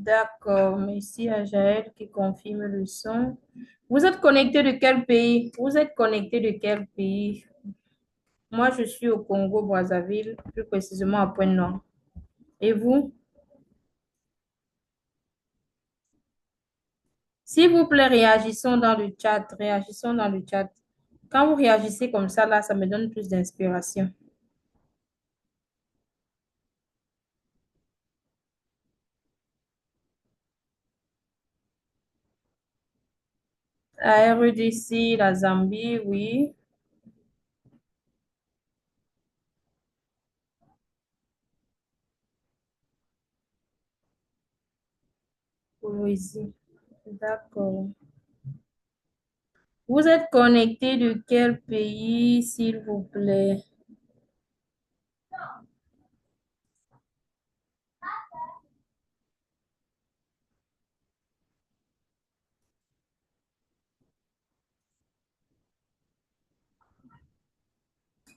D'accord, merci à Jaël qui confirme le son. Vous êtes connecté de quel pays? Vous êtes connecté de quel pays? Moi, je suis au Congo-Brazzaville, plus précisément à Pointe-Noire. Et vous? S'il vous plaît, réagissons dans le chat. Réagissons dans le chat. Quand vous réagissez comme ça, là, ça me donne plus d'inspiration. La REDC, la Zambie, oui. Louisie. D'accord. Vous êtes connecté de quel pays, s'il vous plaît?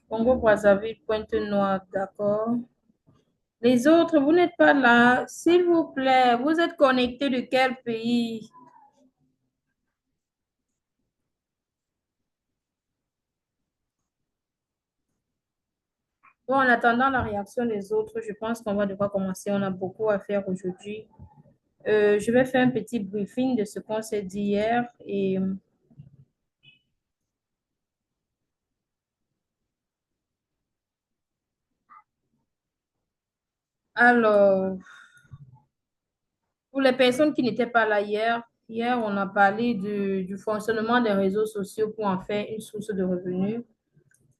Congo-Brazzaville, Pointe-Noire, d'accord. Les autres, vous n'êtes pas là. S'il vous plaît, vous êtes connecté de quel pays? Bon, en attendant la réaction des autres, je pense qu'on va devoir commencer. On a beaucoup à faire aujourd'hui. Je vais faire un petit briefing de ce qu'on s'est dit hier. Et alors, pour les personnes qui n'étaient pas là hier, on a parlé du fonctionnement des réseaux sociaux pour en faire une source de revenus.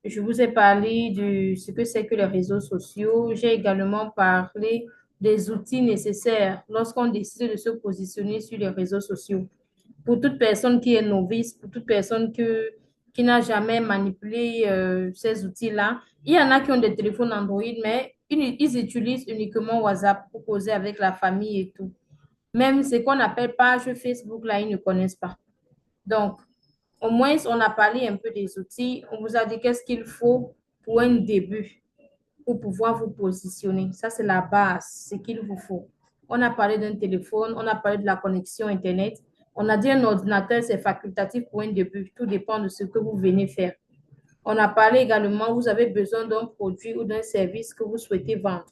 Je vous ai parlé de ce que c'est que les réseaux sociaux. J'ai également parlé des outils nécessaires lorsqu'on décide de se positionner sur les réseaux sociaux. Pour toute personne qui est novice, pour toute personne qui n'a jamais manipulé ces outils-là, il y en a qui ont des téléphones Android, mais ils utilisent uniquement WhatsApp pour causer avec la famille et tout. Même ce qu'on appelle page Facebook, là, ils ne connaissent pas. Donc, au moins, on a parlé un peu des outils. On vous a dit qu'est-ce qu'il faut pour un début, pour pouvoir vous positionner. Ça, c'est la base, ce qu'il vous faut. On a parlé d'un téléphone, on a parlé de la connexion Internet. On a dit un ordinateur, c'est facultatif pour un début. Tout dépend de ce que vous venez faire. On a parlé également, vous avez besoin d'un produit ou d'un service que vous souhaitez vendre.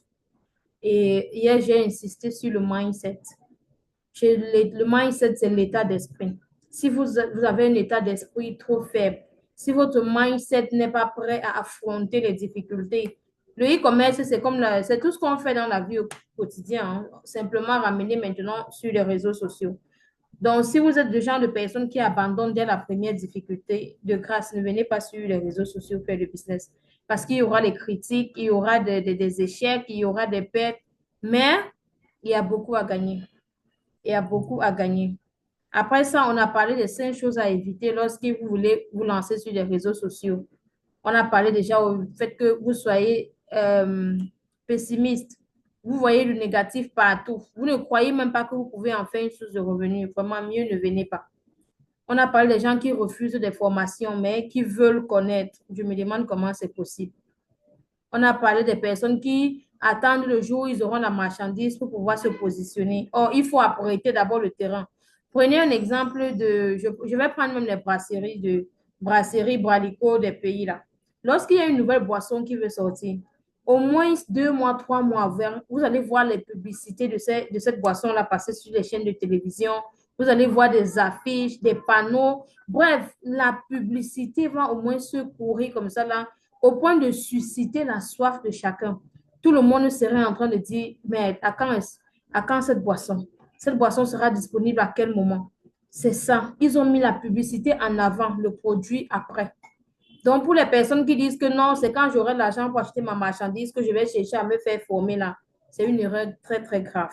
Et hier, j'ai insisté sur le mindset. Le mindset, c'est l'état d'esprit. Si vous avez un état d'esprit trop faible, si votre mindset n'est pas prêt à affronter les difficultés, le e-commerce, c'est tout ce qu'on fait dans la vie au quotidien, hein. Simplement ramener maintenant sur les réseaux sociaux. Donc, si vous êtes le genre de personne qui abandonne dès la première difficulté, de grâce, ne venez pas sur les réseaux sociaux faire du business. Parce qu'il y aura des critiques, il y aura des échecs, il y aura des pertes, mais il y a beaucoup à gagner. Il y a beaucoup à gagner. Après ça, on a parlé des 5 choses à éviter lorsque vous voulez vous lancer sur les réseaux sociaux. On a parlé déjà au fait que vous soyez pessimiste. Vous voyez le négatif partout. Vous ne croyez même pas que vous pouvez en faire une source de revenus. Vraiment, mieux ne venez pas. On a parlé des gens qui refusent des formations, mais qui veulent connaître. Je me demande comment c'est possible. On a parlé des personnes qui attendent le jour où ils auront la marchandise pour pouvoir se positionner. Or, il faut apprêter d'abord le terrain. Prenez un exemple je vais prendre même les brasseries Bralico des pays là. Lorsqu'il y a une nouvelle boisson qui veut sortir, au moins 2 mois, 3 mois avant, vous allez voir les publicités de cette boisson-là passer sur les chaînes de télévision. Vous allez voir des affiches, des panneaux. Bref, la publicité va au moins se courir comme ça là au point de susciter la soif de chacun. Tout le monde serait en train de dire, mais à quand cette boisson? Cette boisson sera disponible à quel moment? C'est ça. Ils ont mis la publicité en avant, le produit après. Donc, pour les personnes qui disent que non, c'est quand j'aurai l'argent pour acheter ma marchandise que je vais chercher à me faire former là, c'est une erreur très, très grave.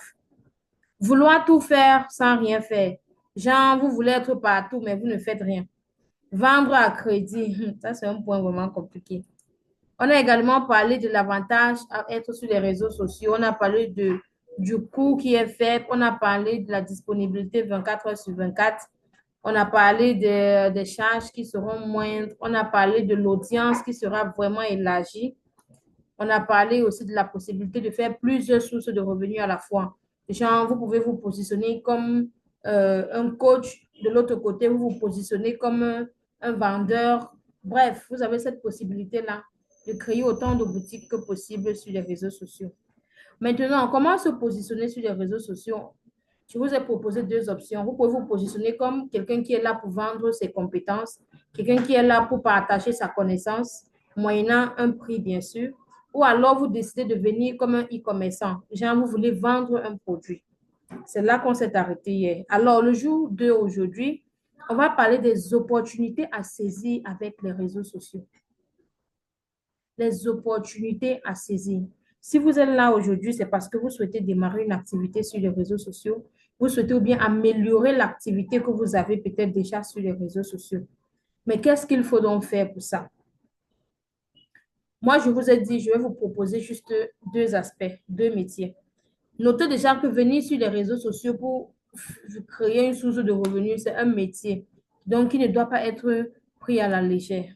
Vouloir tout faire sans rien faire. Genre, vous voulez être partout, mais vous ne faites rien. Vendre à crédit, ça c'est un point vraiment compliqué. On a également parlé de l'avantage à être sur les réseaux sociaux. On a parlé du coût qui est faible. On a parlé de la disponibilité 24 heures sur 24. On a parlé des charges qui seront moindres. On a parlé de l'audience qui sera vraiment élargie. On a parlé aussi de la possibilité de faire plusieurs sources de revenus à la fois. Genre, vous pouvez vous positionner comme un coach. De l'autre côté, vous vous positionnez comme un vendeur. Bref, vous avez cette possibilité-là de créer autant de boutiques que possible sur les réseaux sociaux. Maintenant, comment se positionner sur les réseaux sociaux? Je vous ai proposé deux options. Vous pouvez vous positionner comme quelqu'un qui est là pour vendre ses compétences, quelqu'un qui est là pour partager sa connaissance, moyennant un prix, bien sûr. Ou alors, vous décidez de venir comme un e-commerçant. Genre, vous voulez vendre un produit. C'est là qu'on s'est arrêté hier. Alors, le jour 2 aujourd'hui, on va parler des opportunités à saisir avec les réseaux sociaux. Les opportunités à saisir. Si vous êtes là aujourd'hui, c'est parce que vous souhaitez démarrer une activité sur les réseaux sociaux. Vous souhaitez ou bien améliorer l'activité que vous avez peut-être déjà sur les réseaux sociaux. Mais qu'est-ce qu'il faut donc faire pour ça? Moi, je vous ai dit, je vais vous proposer juste deux aspects, deux métiers. Notez déjà que venir sur les réseaux sociaux pour créer une source de revenus, c'est un métier. Donc, il ne doit pas être pris à la légère.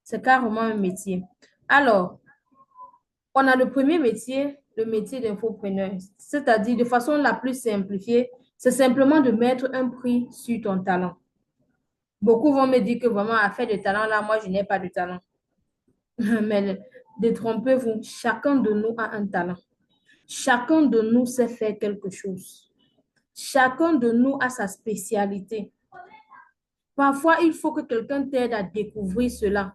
C'est carrément un métier. Alors, on a le premier métier, le métier d'infopreneur. C'est-à-dire, de façon la plus simplifiée, c'est simplement de mettre un prix sur ton talent. Beaucoup vont me dire que vraiment, à faire de talent, là, moi, je n'ai pas de talent. Mais détrompez-vous, chacun de nous a un talent. Chacun de nous sait faire quelque chose. Chacun de nous a sa spécialité. Parfois, il faut que quelqu'un t'aide à découvrir cela.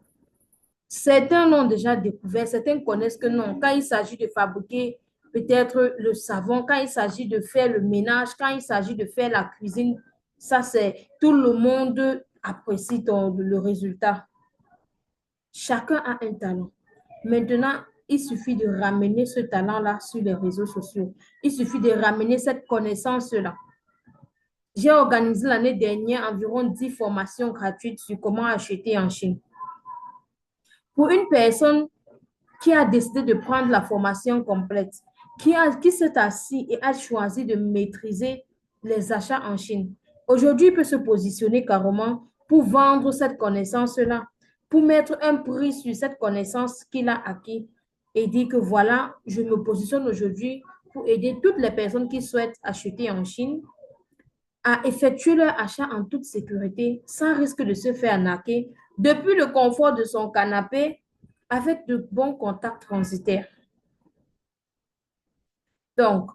Certains l'ont déjà découvert, certains connaissent que non. Quand il s'agit de fabriquer peut-être le savon, quand il s'agit de faire le ménage, quand il s'agit de faire la cuisine, ça c'est tout le monde apprécie le résultat. Chacun a un talent. Maintenant, il suffit de ramener ce talent-là sur les réseaux sociaux. Il suffit de ramener cette connaissance-là. J'ai organisé l'année dernière environ 10 formations gratuites sur comment acheter en Chine. Pour une personne qui a décidé de prendre la formation complète, qui s'est assis et a choisi de maîtriser les achats en Chine. Aujourd'hui, il peut se positionner carrément pour vendre cette connaissance-là, pour mettre un prix sur cette connaissance qu'il a acquis et dire que voilà, je me positionne aujourd'hui pour aider toutes les personnes qui souhaitent acheter en Chine à effectuer leur achat en toute sécurité, sans risque de se faire arnaquer, depuis le confort de son canapé, avec de bons contacts transitaires. Donc,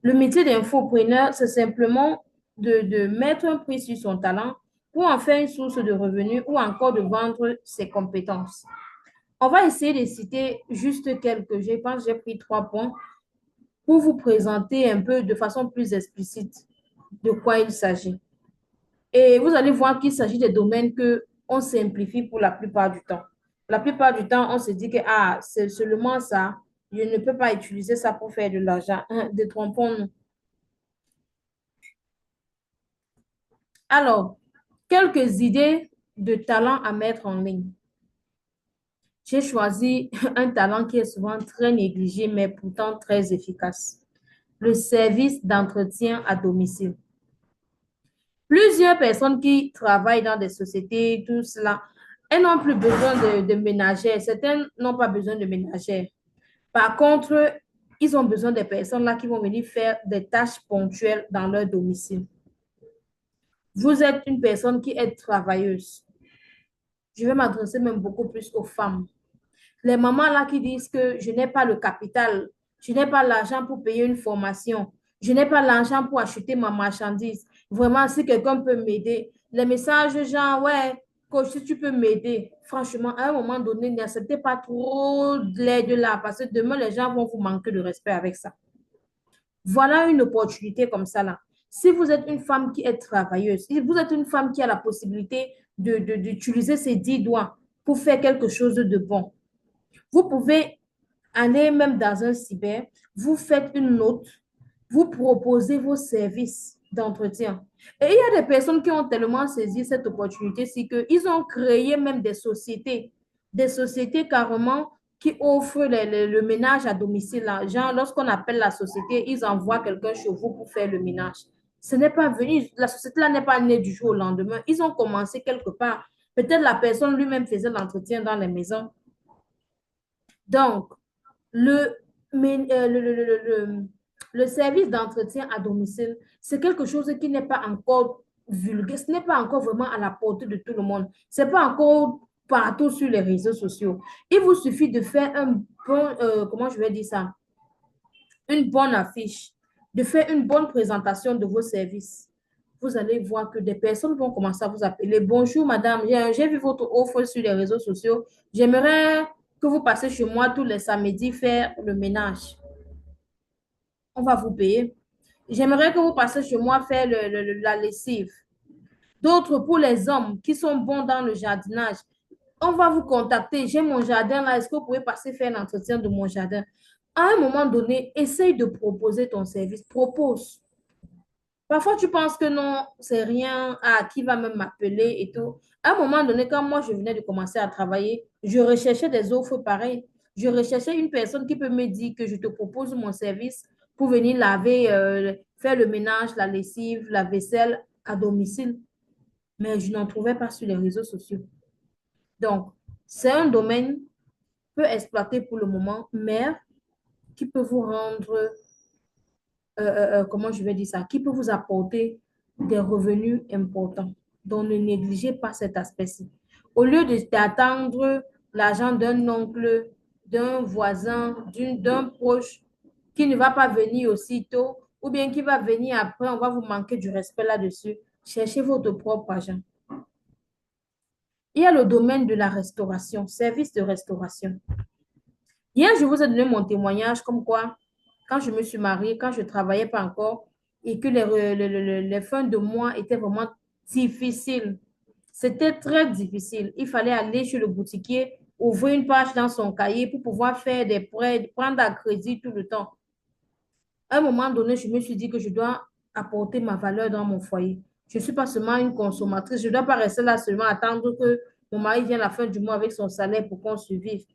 le métier d'infopreneur, c'est simplement de mettre un prix sur son talent pour en faire une source de revenus ou encore de vendre ses compétences. On va essayer de citer juste quelques, je pense que j'ai pris 3 points pour vous présenter un peu de façon plus explicite de quoi il s'agit. Et vous allez voir qu'il s'agit des domaines que on simplifie pour la plupart du temps. La plupart du temps, on se dit que ah, c'est seulement ça. Je ne peux pas utiliser ça pour faire de l'argent. Détrompons-nous. Alors, quelques idées de talents à mettre en ligne. J'ai choisi un talent qui est souvent très négligé, mais pourtant très efficace. Le service d'entretien à domicile. Plusieurs personnes qui travaillent dans des sociétés, tout cela, elles n'ont plus besoin de ménagères. Certaines n'ont pas besoin de ménagères. Par contre, ils ont besoin des personnes là qui vont venir faire des tâches ponctuelles dans leur domicile. Vous êtes une personne qui est travailleuse. Je vais m'adresser même beaucoup plus aux femmes. Les mamans là qui disent que je n'ai pas le capital, je n'ai pas l'argent pour payer une formation, je n'ai pas l'argent pour acheter ma marchandise. Vraiment, si quelqu'un peut m'aider, les messages genre, ouais, coach, si tu peux m'aider, franchement, à un moment donné, n'acceptez pas trop de l'aide là, parce que demain, les gens vont vous manquer de respect avec ça. Voilà une opportunité comme ça là. Si vous êtes une femme qui est travailleuse, si vous êtes une femme qui a la possibilité d'utiliser ses 10 doigts pour faire quelque chose de bon, vous pouvez aller même dans un cyber, vous faites une note, vous proposez vos services d'entretien. Et il y a des personnes qui ont tellement saisi cette opportunité, c'est qu'ils ont créé même des sociétés carrément qui offrent le ménage à domicile. Là. Genre, lorsqu'on appelle la société, ils envoient quelqu'un chez vous pour faire le ménage. Ce n'est pas venu, la société-là n'est pas née du jour au lendemain. Ils ont commencé quelque part. Peut-être la personne lui-même faisait l'entretien dans les maisons. Donc, le Mais le service d'entretien à domicile, c'est quelque chose qui n'est pas encore vulgaire, ce n'est pas encore vraiment à la portée de tout le monde. Ce n'est pas encore partout sur les réseaux sociaux. Il vous suffit de faire un bon, comment je vais dire ça, une bonne affiche, de faire une bonne présentation de vos services. Vous allez voir que des personnes vont commencer à vous appeler. Bonjour, madame, j'ai vu votre offre sur les réseaux sociaux. J'aimerais que vous passiez chez moi tous les samedis faire le ménage. On va vous payer. J'aimerais que vous passiez chez moi faire la lessive. D'autres pour les hommes qui sont bons dans le jardinage. On va vous contacter. J'ai mon jardin là. Est-ce que vous pouvez passer faire l'entretien de mon jardin? À un moment donné, essaye de proposer ton service. Propose. Parfois, tu penses que non, c'est rien, qui va même m'appeler et tout. À un moment donné, quand moi, je venais de commencer à travailler, je recherchais des offres pareilles. Je recherchais une personne qui peut me dire que je te propose mon service pour venir laver, faire le ménage, la lessive, la vaisselle à domicile. Mais je n'en trouvais pas sur les réseaux sociaux. Donc, c'est un domaine peu exploité pour le moment, mais qui peut vous rendre comment je vais dire ça, qui peut vous apporter des revenus importants. Donc, ne négligez pas cet aspect-ci. Au lieu d'attendre l'argent d'un oncle, d'un voisin, d'un proche qui ne va pas venir aussitôt, ou bien qui va venir après, on va vous manquer du respect là-dessus. Cherchez votre propre argent. Il y a le domaine de la restauration, service de restauration. Hier, je vous ai donné mon témoignage comme quoi, quand je me suis mariée, quand je ne travaillais pas encore et que les fins de mois étaient vraiment difficiles. C'était très difficile. Il fallait aller chez le boutiquier, ouvrir une page dans son cahier pour pouvoir faire des prêts, prendre à crédit tout le temps. À un moment donné, je me suis dit que je dois apporter ma valeur dans mon foyer. Je ne suis pas seulement une consommatrice. Je ne dois pas rester là seulement attendre que mon mari vienne à la fin du mois avec son salaire pour qu'on survive.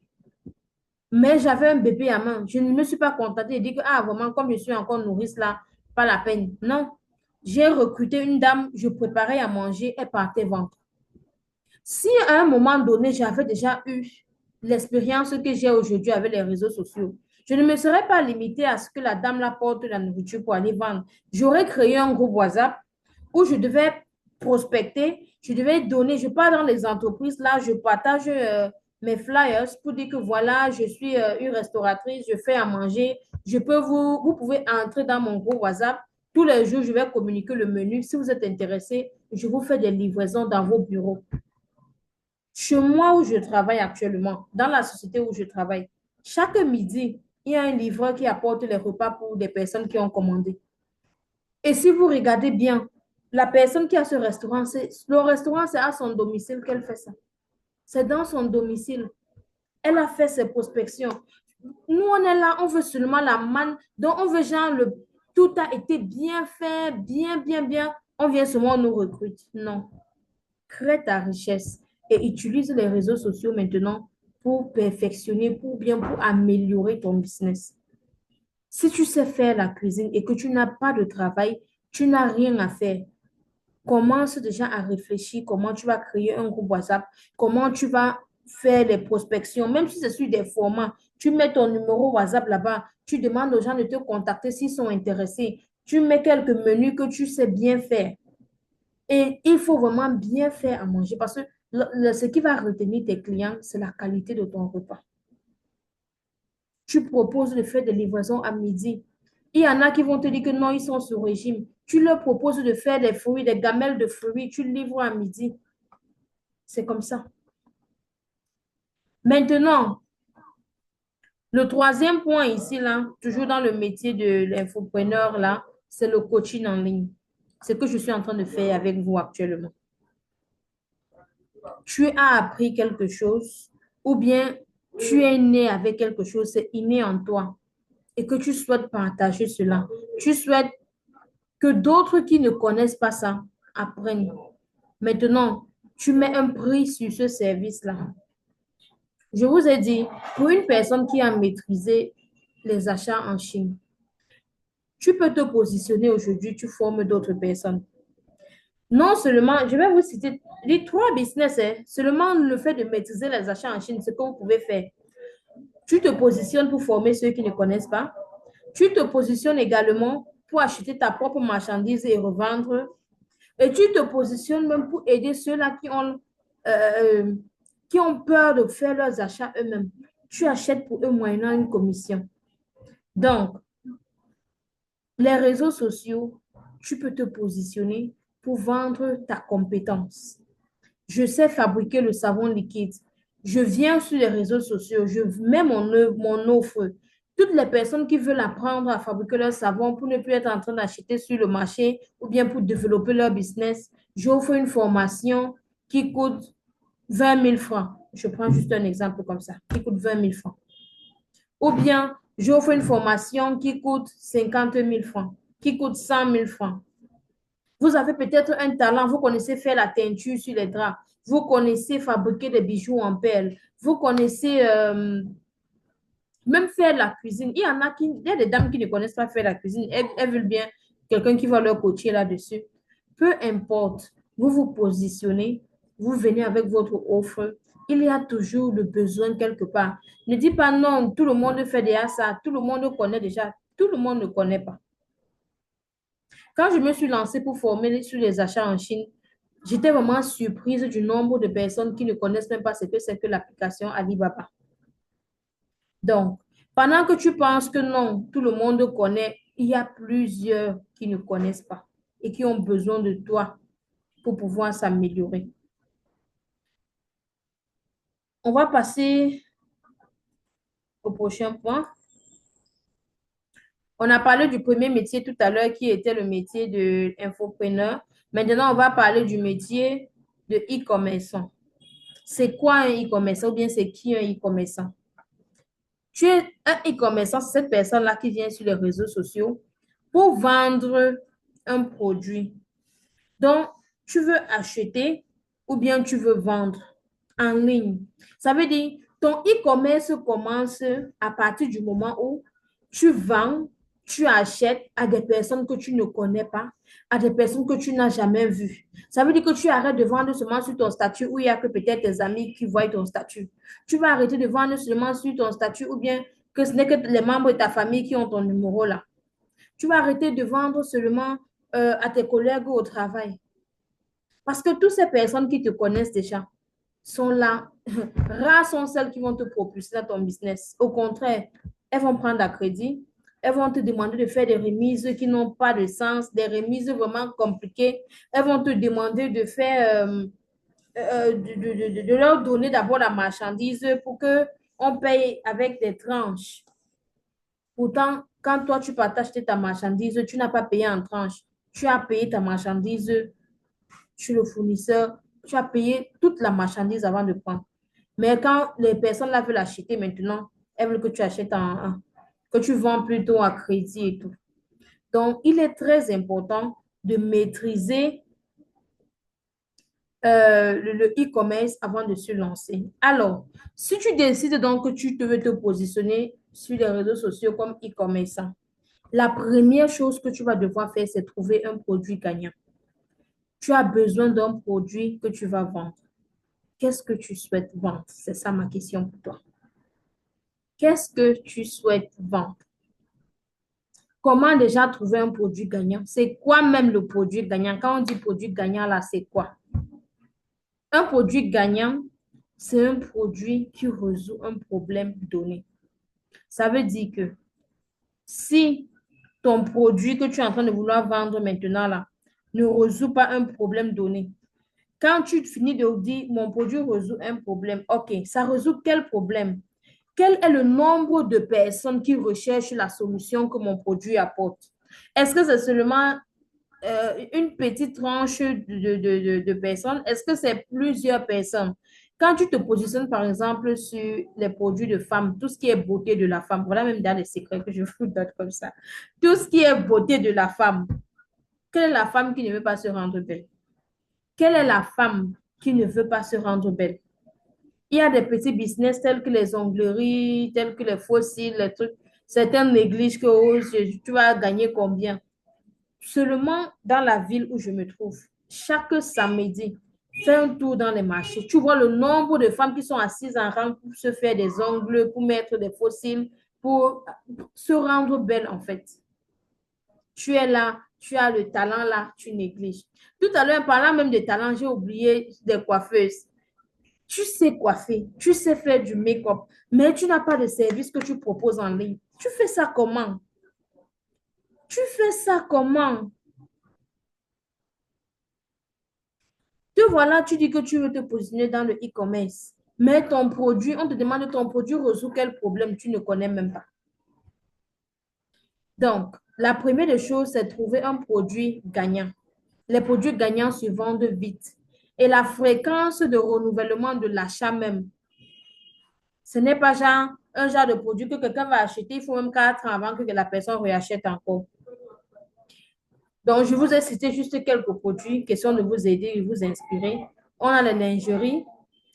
Mais j'avais un bébé à main. Je ne me suis pas contentée et dit que, ah, vraiment, comme je suis encore nourrice là, pas la peine. Non. J'ai recruté une dame, je préparais à manger, elle partait vendre. Si à un moment donné, j'avais déjà eu l'expérience que j'ai aujourd'hui avec les réseaux sociaux, je ne me serais pas limitée à ce que la dame la porte la nourriture pour aller vendre. J'aurais créé un groupe WhatsApp où je devais prospecter, je devais donner, je pars dans les entreprises, là, je partage mes flyers pour dire que voilà, je suis une restauratrice, je fais à manger, vous pouvez entrer dans mon groupe WhatsApp. Tous les jours, je vais communiquer le menu. Si vous êtes intéressé, je vous fais des livraisons dans vos bureaux. Chez moi où je travaille actuellement, dans la société où je travaille, chaque midi, il y a un livreur qui apporte les repas pour des personnes qui ont commandé. Et si vous regardez bien, la personne qui a ce restaurant, le restaurant, c'est à son domicile qu'elle fait ça. C'est dans son domicile. Elle a fait ses prospections. Nous, on est là, on veut seulement la manne. Donc, on veut genre, tout a été bien fait, bien, bien, bien. On vient seulement, on nous recrute. Non. Crée ta richesse et utilise les réseaux sociaux maintenant pour perfectionner, pour améliorer ton business. Si tu sais faire la cuisine et que tu n'as pas de travail, tu n'as rien à faire. Commence déjà à réfléchir comment tu vas créer un groupe WhatsApp, comment tu vas faire les prospections, même si c'est sur des formats. Tu mets ton numéro WhatsApp là-bas, tu demandes aux gens de te contacter s'ils sont intéressés. Tu mets quelques menus que tu sais bien faire. Et il faut vraiment bien faire à manger parce que ce qui va retenir tes clients, c'est la qualité de ton repas. Tu proposes de faire des livraisons à midi. Il y en a qui vont te dire que non, ils sont sous régime. Tu leur proposes de faire des fruits, des gamelles de fruits, tu livres à midi. C'est comme ça. Maintenant, le troisième point ici, là, toujours dans le métier de l'infopreneur, là, c'est le coaching en ligne. C'est ce que je suis en train de faire avec vous actuellement. Tu as appris quelque chose ou bien tu es né avec quelque chose, c'est inné en toi et que tu souhaites partager cela. Tu souhaites que d'autres qui ne connaissent pas ça apprennent. Maintenant, tu mets un prix sur ce service-là. Je vous ai dit, pour une personne qui a maîtrisé les achats en Chine, tu peux te positionner aujourd'hui, tu formes d'autres personnes. Non seulement, je vais vous citer les trois business, hein, seulement le fait de maîtriser les achats en Chine, ce que vous pouvez faire. Tu te positionnes pour former ceux qui ne connaissent pas. Tu te positionnes également pour acheter ta propre marchandise et revendre. Et tu te positionnes même pour aider ceux-là qui ont peur de faire leurs achats eux-mêmes. Tu achètes pour eux moyennant une commission. Donc, les réseaux sociaux, tu peux te positionner pour vendre ta compétence. Je sais fabriquer le savon liquide. Je viens sur les réseaux sociaux, je mets mon offre. Toutes les personnes qui veulent apprendre à fabriquer leur savon pour ne plus être en train d'acheter sur le marché ou bien pour développer leur business, j'offre une formation qui coûte 20 000 francs. Je prends juste un exemple comme ça, qui coûte 20 000 francs. Ou bien, j'offre une formation qui coûte 50 000 francs, qui coûte 100 000 francs. Vous avez peut-être un talent, vous connaissez faire la teinture sur les draps, vous connaissez fabriquer des bijoux en perles, vous connaissez même faire la cuisine. Il y a des dames qui ne connaissent pas faire la cuisine. Elles veulent bien quelqu'un qui va leur coacher là-dessus. Peu importe, vous vous positionnez, vous venez avec votre offre. Il y a toujours le besoin quelque part. Ne dis pas non, tout le monde fait déjà ça, tout le monde connaît déjà, tout le monde ne connaît pas. Quand je me suis lancée pour former sur les achats en Chine, j'étais vraiment surprise du nombre de personnes qui ne connaissent même pas ce que c'est que l'application Alibaba. Donc, pendant que tu penses que non, tout le monde connaît, il y a plusieurs qui ne connaissent pas et qui ont besoin de toi pour pouvoir s'améliorer. On va passer au prochain point. On a parlé du premier métier tout à l'heure qui était le métier de infopreneur. Maintenant, on va parler du métier de e-commerçant. C'est quoi un e-commerçant ou bien c'est qui un e-commerçant? Tu es un e-commerçant, c'est cette personne-là qui vient sur les réseaux sociaux pour vendre un produit. Donc, tu veux acheter ou bien tu veux vendre en ligne. Ça veut dire, ton e-commerce commence à partir du moment où tu vends, tu achètes à des personnes que tu ne connais pas, à des personnes que tu n'as jamais vues. Ça veut dire que tu arrêtes de vendre seulement sur ton statut où il y a que peut-être tes amis qui voient ton statut. Tu vas arrêter de vendre seulement sur ton statut ou bien que ce n'est que les membres de ta famille qui ont ton numéro là. Tu vas arrêter de vendre seulement à tes collègues au travail. Parce que toutes ces personnes qui te connaissent déjà sont là. Rares sont celles qui vont te propulser dans ton business. Au contraire, elles vont prendre à crédit. Elles vont te demander de faire des remises qui n'ont pas de sens, des remises vraiment compliquées. Elles vont te demander de faire, de leur donner d'abord la marchandise pour qu'on paye avec des tranches. Pourtant, quand toi, tu partages ta marchandise, tu n'as pas payé en tranches. Tu as payé ta marchandise chez le fournisseur, tu as payé toute la marchandise avant de prendre. Mais quand les personnes là veulent acheter maintenant, elles veulent que tu achètes que tu vends plutôt à crédit et tout. Donc, il est très important de maîtriser le e-commerce avant de se lancer. Alors, si tu décides donc que tu veux te positionner sur les réseaux sociaux comme e-commerçant, la première chose que tu vas devoir faire, c'est trouver un produit gagnant. Tu as besoin d'un produit que tu vas vendre. Qu'est-ce que tu souhaites vendre? C'est ça ma question pour toi. Qu'est-ce que tu souhaites vendre? Comment déjà trouver un produit gagnant? C'est quoi même le produit gagnant? Quand on dit produit gagnant, là, c'est quoi? Un produit gagnant, c'est un produit qui résout un problème donné. Ça veut dire que si ton produit que tu es en train de vouloir vendre maintenant, là, ne résout pas un problème donné, quand tu finis de dire mon produit résout un problème, ok, ça résout quel problème? Quel est le nombre de personnes qui recherchent la solution que mon produit apporte? Est-ce que c'est seulement une petite tranche de personnes? Est-ce que c'est plusieurs personnes? Quand tu te positionnes, par exemple, sur les produits de femmes, tout ce qui est beauté de la femme, voilà même dans les secrets que je vous donne comme ça. Tout ce qui est beauté de la femme, quelle est la femme qui ne veut pas se rendre belle? Quelle est la femme qui ne veut pas se rendre belle? Il y a des petits business tels que les ongleries, tels que les fossiles, les trucs. Certains négligent que oh, tu vas gagner combien. Seulement dans la ville où je me trouve, chaque samedi, Fais un tour dans les marchés. Tu vois le nombre de femmes qui sont assises en rang pour se faire des ongles, pour mettre des fossiles, pour se rendre belle en fait. Tu es là, tu as le talent là, tu négliges. Tout à l'heure, en parlant même de talent, j'ai oublié des coiffeuses. Tu sais coiffer, tu sais faire du make-up, mais tu n'as pas de service que tu proposes en ligne. Tu fais ça comment? Tu fais ça comment? Te voilà, tu dis que tu veux te positionner dans le e-commerce, mais ton produit, on te demande ton produit résout quel problème tu ne connais même pas. Donc, la première des choses, c'est trouver un produit gagnant. Les produits gagnants se vendent vite. Et la fréquence de renouvellement de l'achat même, ce n'est pas genre un genre de produit que quelqu'un va acheter, il faut même 4 ans avant que la personne réachète encore. Donc, je vous ai cité juste quelques produits, question de vous aider et vous inspirer. On a les lingeries,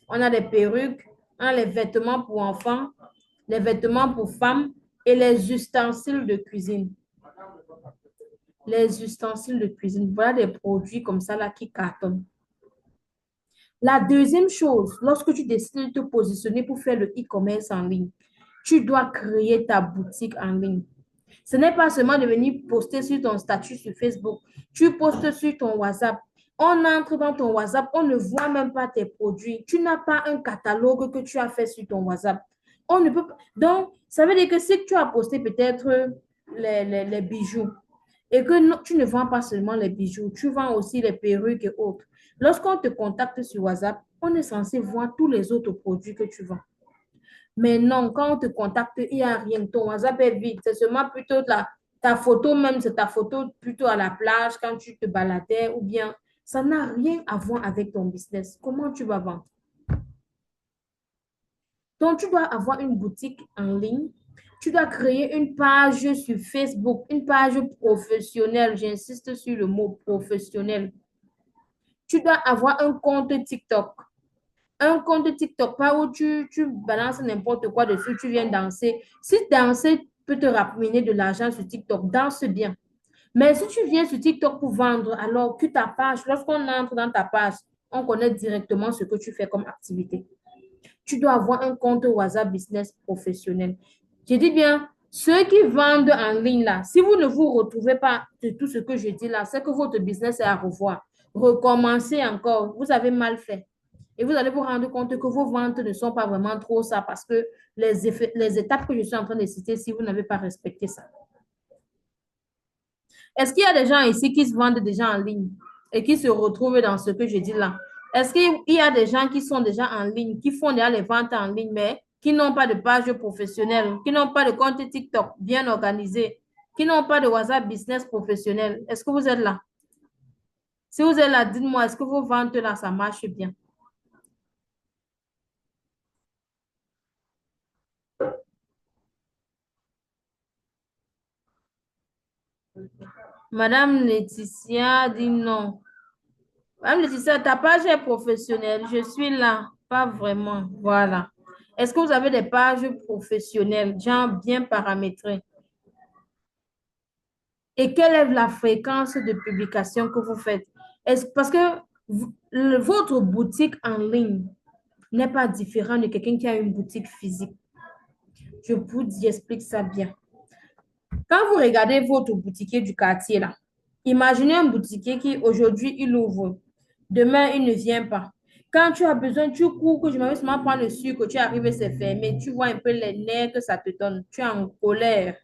on a les perruques, on a les vêtements pour enfants, les vêtements pour femmes et les ustensiles de cuisine. Les ustensiles de cuisine, voilà des produits comme ça là qui cartonnent. La deuxième chose, lorsque tu décides de te positionner pour faire le e-commerce en ligne, tu dois créer ta boutique en ligne. Ce n'est pas seulement de venir poster sur ton statut sur Facebook. Tu postes sur ton WhatsApp. On entre dans ton WhatsApp, on ne voit même pas tes produits. Tu n'as pas un catalogue que tu as fait sur ton WhatsApp. On ne peut pas. Donc, ça veut dire que si tu as posté peut-être les bijoux et que tu ne vends pas seulement les bijoux, tu vends aussi les perruques et autres. Lorsqu'on te contacte sur WhatsApp, on est censé voir tous les autres produits que tu vends. Mais non, quand on te contacte, il n'y a rien. Ton WhatsApp est vide. C'est seulement plutôt ta photo même, c'est ta photo plutôt à la plage quand tu te baladais ou bien ça n'a rien à voir avec ton business. Comment tu vas vendre? Donc, tu dois avoir une boutique en ligne. Tu dois créer une page sur Facebook, une page professionnelle. J'insiste sur le mot professionnel. Tu dois avoir un compte TikTok. Un compte TikTok, pas où tu balances n'importe quoi dessus, tu viens danser. Si danser peut te ramener de l'argent sur TikTok, danse bien. Mais si tu viens sur TikTok pour vendre, alors que ta page, lorsqu'on entre dans ta page, on connaît directement ce que tu fais comme activité. Tu dois avoir un compte WhatsApp Business professionnel. Je dis bien, ceux qui vendent en ligne là, si vous ne vous retrouvez pas de tout ce que je dis là, c'est que votre business est à revoir. Recommencez encore. Vous avez mal fait. Et vous allez vous rendre compte que vos ventes ne sont pas vraiment trop ça parce que les étapes que je suis en train de citer, si vous n'avez pas respecté ça. Est-ce qu'il y a des gens ici qui se vendent déjà en ligne et qui se retrouvent dans ce que je dis là? Est-ce qu'il y a des gens qui sont déjà en ligne, qui font déjà les ventes en ligne, mais qui n'ont pas de page professionnelle, qui n'ont pas de compte TikTok bien organisé, qui n'ont pas de WhatsApp business professionnel? Est-ce que vous êtes là? Si vous êtes là, dites-moi, est-ce que vos ventes là, ça marche bien? Madame Laetitia dit non. Madame Laetitia, ta page est professionnelle. Je suis là. Pas vraiment. Voilà. Est-ce que vous avez des pages professionnelles, genre bien paramétrées? Et quelle est la fréquence de publication que vous faites? Parce que votre boutique en ligne n'est pas différent de quelqu'un qui a une boutique physique. Je vous dis, explique ça bien. Quand vous regardez votre boutiquier du quartier là, imaginez un boutiquier qui aujourd'hui il ouvre, demain il ne vient pas. Quand tu as besoin, tu cours que je m'avais seulement prendre le sucre, tu arrives et c'est fermé. Tu vois un peu les nerfs que ça te donne. Tu es en colère.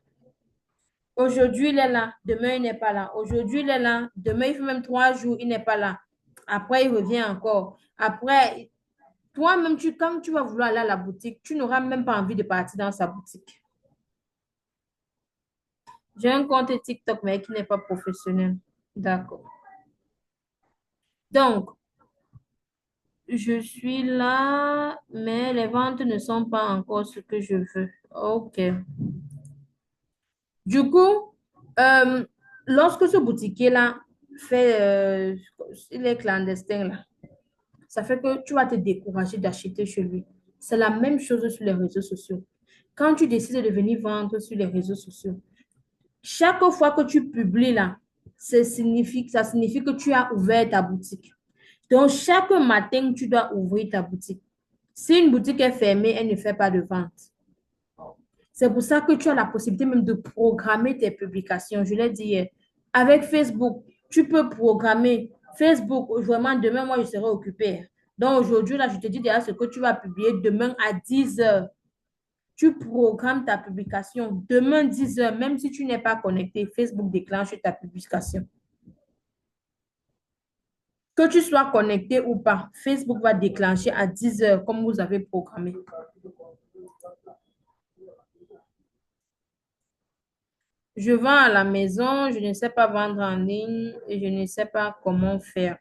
Aujourd'hui, il est là, demain, il n'est pas là. Aujourd'hui, il est là, demain, il fait même 3 jours, il n'est pas là. Après, il revient encore. Après, toi-même, quand tu vas vouloir aller à la boutique, tu n'auras même pas envie de partir dans sa boutique. J'ai un compte TikTok, mais qui n'est pas professionnel. D'accord. Donc, je suis là, mais les ventes ne sont pas encore ce que je veux. OK. Du coup, euh, lorsque ce boutiquier-là fait, il est clandestin, là, ça fait que tu vas te décourager d'acheter chez lui. C'est la même chose sur les réseaux sociaux. Quand tu décides de venir vendre sur les réseaux sociaux, chaque fois que tu publies là, ça signifie que tu as ouvert ta boutique. Donc, chaque matin, tu dois ouvrir ta boutique. Si une boutique est fermée, elle ne fait pas de vente. C'est pour ça que tu as la possibilité même de programmer tes publications. Je l'ai dit hier. Avec Facebook, tu peux programmer. Facebook, vraiment, demain, moi, je serai occupée. Donc, aujourd'hui, là, je te dis déjà ce que tu vas publier demain à 10 heures. Tu programmes ta publication. Demain, 10 heures, même si tu n'es pas connecté, Facebook déclenche ta publication. Que tu sois connecté ou pas, Facebook va déclencher à 10 heures comme vous avez programmé. Je vends à la maison, je ne sais pas vendre en ligne et je ne sais pas comment faire.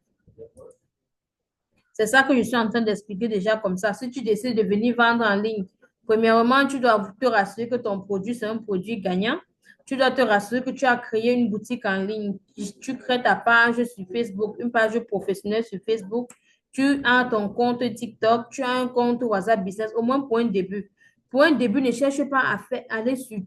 C'est ça que je suis en train d'expliquer déjà comme ça. Si tu décides de venir vendre en ligne, premièrement, tu dois te rassurer que ton produit, c'est un produit gagnant. Tu dois te rassurer que tu as créé une boutique en ligne. Tu crées ta page sur Facebook, une page professionnelle sur Facebook. Tu as ton compte TikTok, tu as un compte WhatsApp Business, au moins pour un début. Pour un début, ne cherche pas à aller sur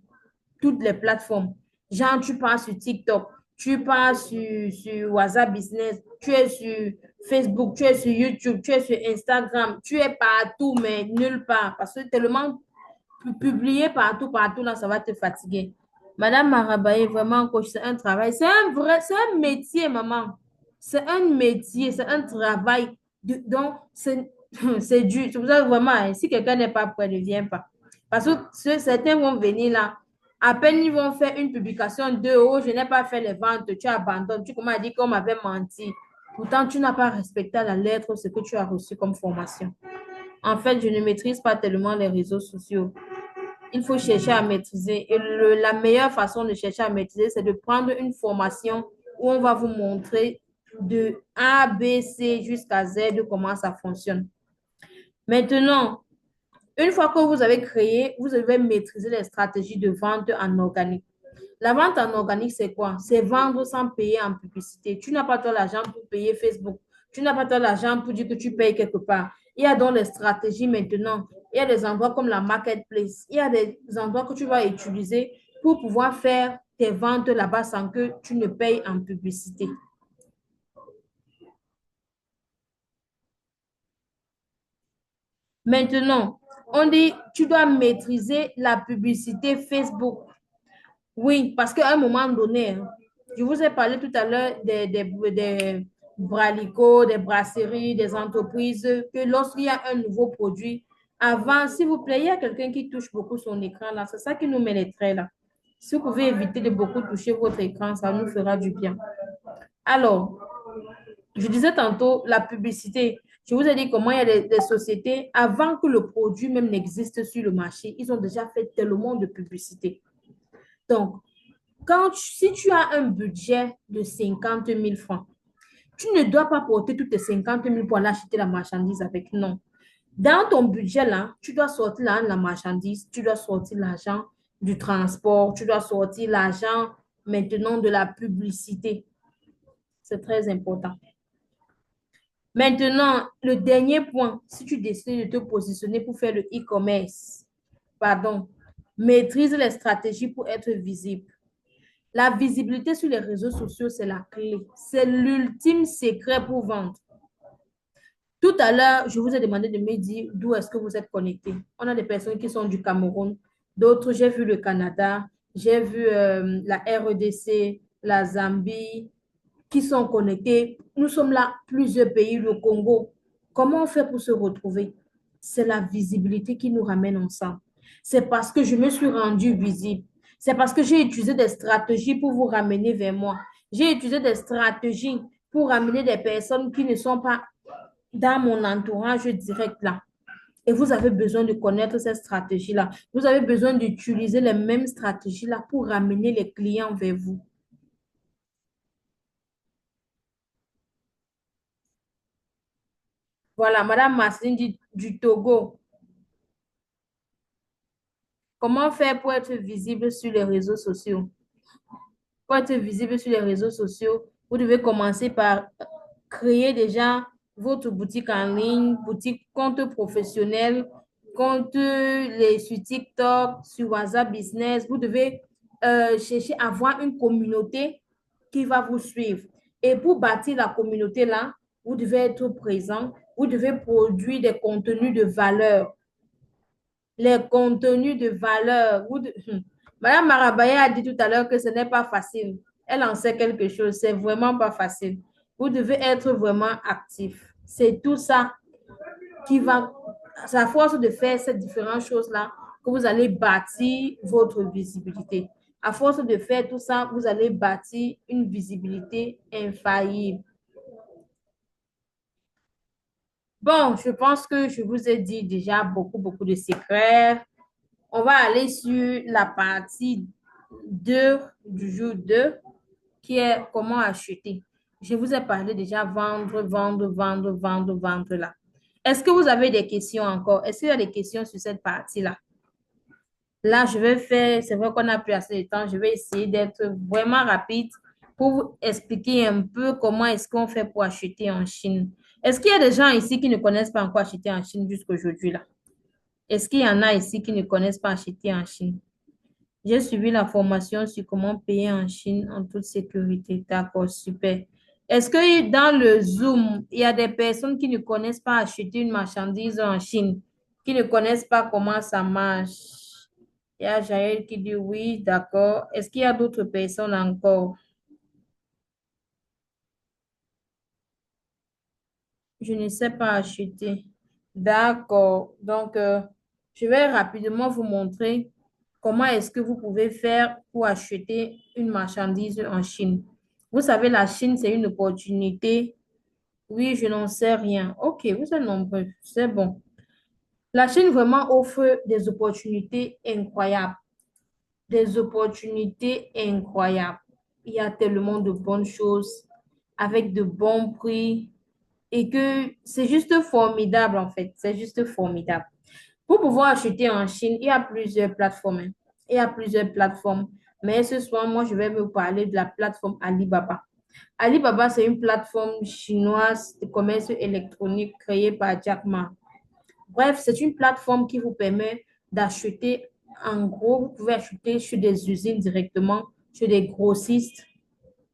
toutes les plateformes. Genre, tu pars sur TikTok, tu pars sur WhatsApp Business, tu es sur Facebook, tu es sur YouTube, tu es sur Instagram, tu es partout, mais nulle part. Parce que tellement publier partout, partout, là, ça va te fatiguer. Madame Marabaye, vraiment, coach, c'est un travail. C'est un métier, maman. C'est un métier, c'est un travail. Donc, c'est dur. C'est pour ça que vraiment, hein, si quelqu'un n'est pas prêt, ne vient pas. Parce que certains vont venir là. À peine ils vont faire une publication de oh, je n'ai pas fait les ventes, tu abandonnes. Tu commences à dire qu'on m'avait menti. Pourtant, tu n'as pas respecté à la lettre ce que tu as reçu comme formation. En fait, je ne maîtrise pas tellement les réseaux sociaux. Il faut chercher à maîtriser. Et la meilleure façon de chercher à maîtriser, c'est de prendre une formation où on va vous montrer de A, B, C jusqu'à Z comment ça fonctionne. Maintenant, une fois que vous avez créé, vous devez maîtriser les stratégies de vente en organique. La vente en organique, c'est quoi? C'est vendre sans payer en publicité. Tu n'as pas toi l'argent pour payer Facebook. Tu n'as pas toi l'argent pour dire que tu payes quelque part. Il y a donc les stratégies maintenant. Il y a des endroits comme la marketplace. Il y a des endroits que tu vas utiliser pour pouvoir faire tes ventes là-bas sans que tu ne payes en publicité. Maintenant, on dit tu dois maîtriser la publicité Facebook. Oui, parce qu'à un moment donné, hein, je vous ai parlé tout à l'heure des bralicots, des brasseries, des entreprises, que lorsqu'il y a un nouveau produit, avant, s'il vous plaît, il y a quelqu'un qui touche beaucoup son écran là, c'est ça qui nous met les traits là. Si vous pouvez éviter de beaucoup toucher votre écran, ça nous fera du bien. Alors, je disais tantôt la publicité. Je vous ai dit comment il y a des sociétés, avant que le produit même n'existe sur le marché, ils ont déjà fait tellement de publicité. Donc, si tu as un budget de 50 000 francs, tu ne dois pas porter toutes tes 50 000 pour aller acheter la marchandise avec. Non. Dans ton budget, là, tu dois sortir l'argent de la marchandise, tu dois sortir l'argent du transport, tu dois sortir l'argent maintenant de la publicité. C'est très important. Maintenant, le dernier point, si tu décides de te positionner pour faire le e-commerce, pardon, maîtrise les stratégies pour être visible. La visibilité sur les réseaux sociaux, c'est la clé. C'est l'ultime secret pour vendre. Tout à l'heure, je vous ai demandé de me dire d'où est-ce que vous êtes connectés. On a des personnes qui sont du Cameroun, d'autres, j'ai vu le Canada, j'ai vu la REDC, la Zambie, qui sont connectés. Nous sommes là, plusieurs pays, le Congo. Comment on fait pour se retrouver? C'est la visibilité qui nous ramène ensemble. C'est parce que je me suis rendue visible. C'est parce que j'ai utilisé des stratégies pour vous ramener vers moi. J'ai utilisé des stratégies pour ramener des personnes qui ne sont pas dans mon entourage direct là. Et vous avez besoin de connaître ces stratégies-là. Vous avez besoin d'utiliser les mêmes stratégies-là pour ramener les clients vers vous. Voilà, Madame Marceline du Togo. Comment faire pour être visible sur les réseaux sociaux? Pour être visible sur les réseaux sociaux, vous devez commencer par créer déjà votre boutique en ligne, boutique compte professionnel, compte sur TikTok, sur WhatsApp Business. Vous devez chercher à avoir une communauté qui va vous suivre. Et pour bâtir la communauté là, vous devez être présent, vous devez produire des contenus de valeur. Les contenus de valeur. Madame Marabaya a dit tout à l'heure que ce n'est pas facile. Elle en sait quelque chose. C'est vraiment pas facile. Vous devez être vraiment actif. C'est tout ça qui va, c'est à force de faire ces différentes choses-là que vous allez bâtir votre visibilité. À force de faire tout ça, vous allez bâtir une visibilité infaillible. Bon, je pense que je vous ai dit déjà beaucoup de secrets. On va aller sur la partie 2 du jour 2, qui est comment acheter. Je vous ai parlé déjà vendre là. Est-ce que vous avez des questions encore? Est-ce qu'il y a des questions sur cette partie-là? Là, je vais faire, c'est vrai qu'on n'a plus assez de temps, je vais essayer d'être vraiment rapide pour vous expliquer un peu comment est-ce qu'on fait pour acheter en Chine. Est-ce qu'il y a des gens ici qui ne connaissent pas encore acheter en Chine jusqu'à aujourd'hui là? Est-ce qu'il y en a ici qui ne connaissent pas acheter en Chine? J'ai suivi la formation sur comment payer en Chine en toute sécurité. D'accord, super. Est-ce que dans le Zoom, il y a des personnes qui ne connaissent pas acheter une marchandise en Chine, qui ne connaissent pas comment ça marche? Il y a Jaël qui dit oui, d'accord. Est-ce qu'il y a d'autres personnes encore? Je ne sais pas acheter. D'accord. Donc, je vais rapidement vous montrer comment est-ce que vous pouvez faire pour acheter une marchandise en Chine. Vous savez, la Chine, c'est une opportunité. Oui, je n'en sais rien. OK, vous êtes nombreux. C'est bon. La Chine vraiment offre des opportunités incroyables. Des opportunités incroyables. Il y a tellement de bonnes choses avec de bons prix et que c'est juste formidable en fait. C'est juste formidable. Pour pouvoir acheter en Chine, il y a plusieurs plateformes, hein. Il y a plusieurs plateformes. Mais ce soir, moi, je vais vous parler de la plateforme Alibaba. Alibaba, c'est une plateforme chinoise de commerce électronique créée par Jack Ma. Bref, c'est une plateforme qui vous permet d'acheter en gros, vous pouvez acheter sur des usines directement, sur des grossistes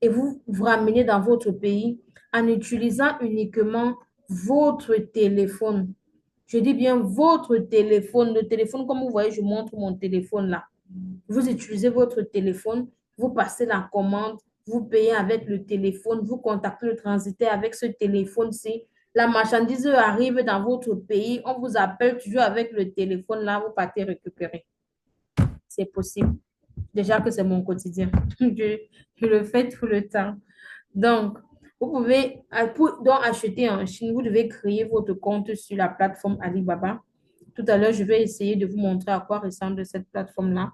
et vous ramenez dans votre pays en utilisant uniquement votre téléphone. Je dis bien votre téléphone. Le téléphone, comme vous voyez, je montre mon téléphone là. Vous utilisez votre téléphone, vous passez la commande, vous payez avec le téléphone, vous contactez le transitaire avec ce téléphone-ci. La marchandise arrive dans votre pays, on vous appelle toujours avec le téléphone là, vous partez récupérer. C'est possible. Déjà que c'est mon quotidien. Je le fais tout le temps. Donc, vous pouvez pour donc acheter en Chine, vous devez créer votre compte sur la plateforme Alibaba. Tout à l'heure, je vais essayer de vous montrer à quoi ressemble cette plateforme-là.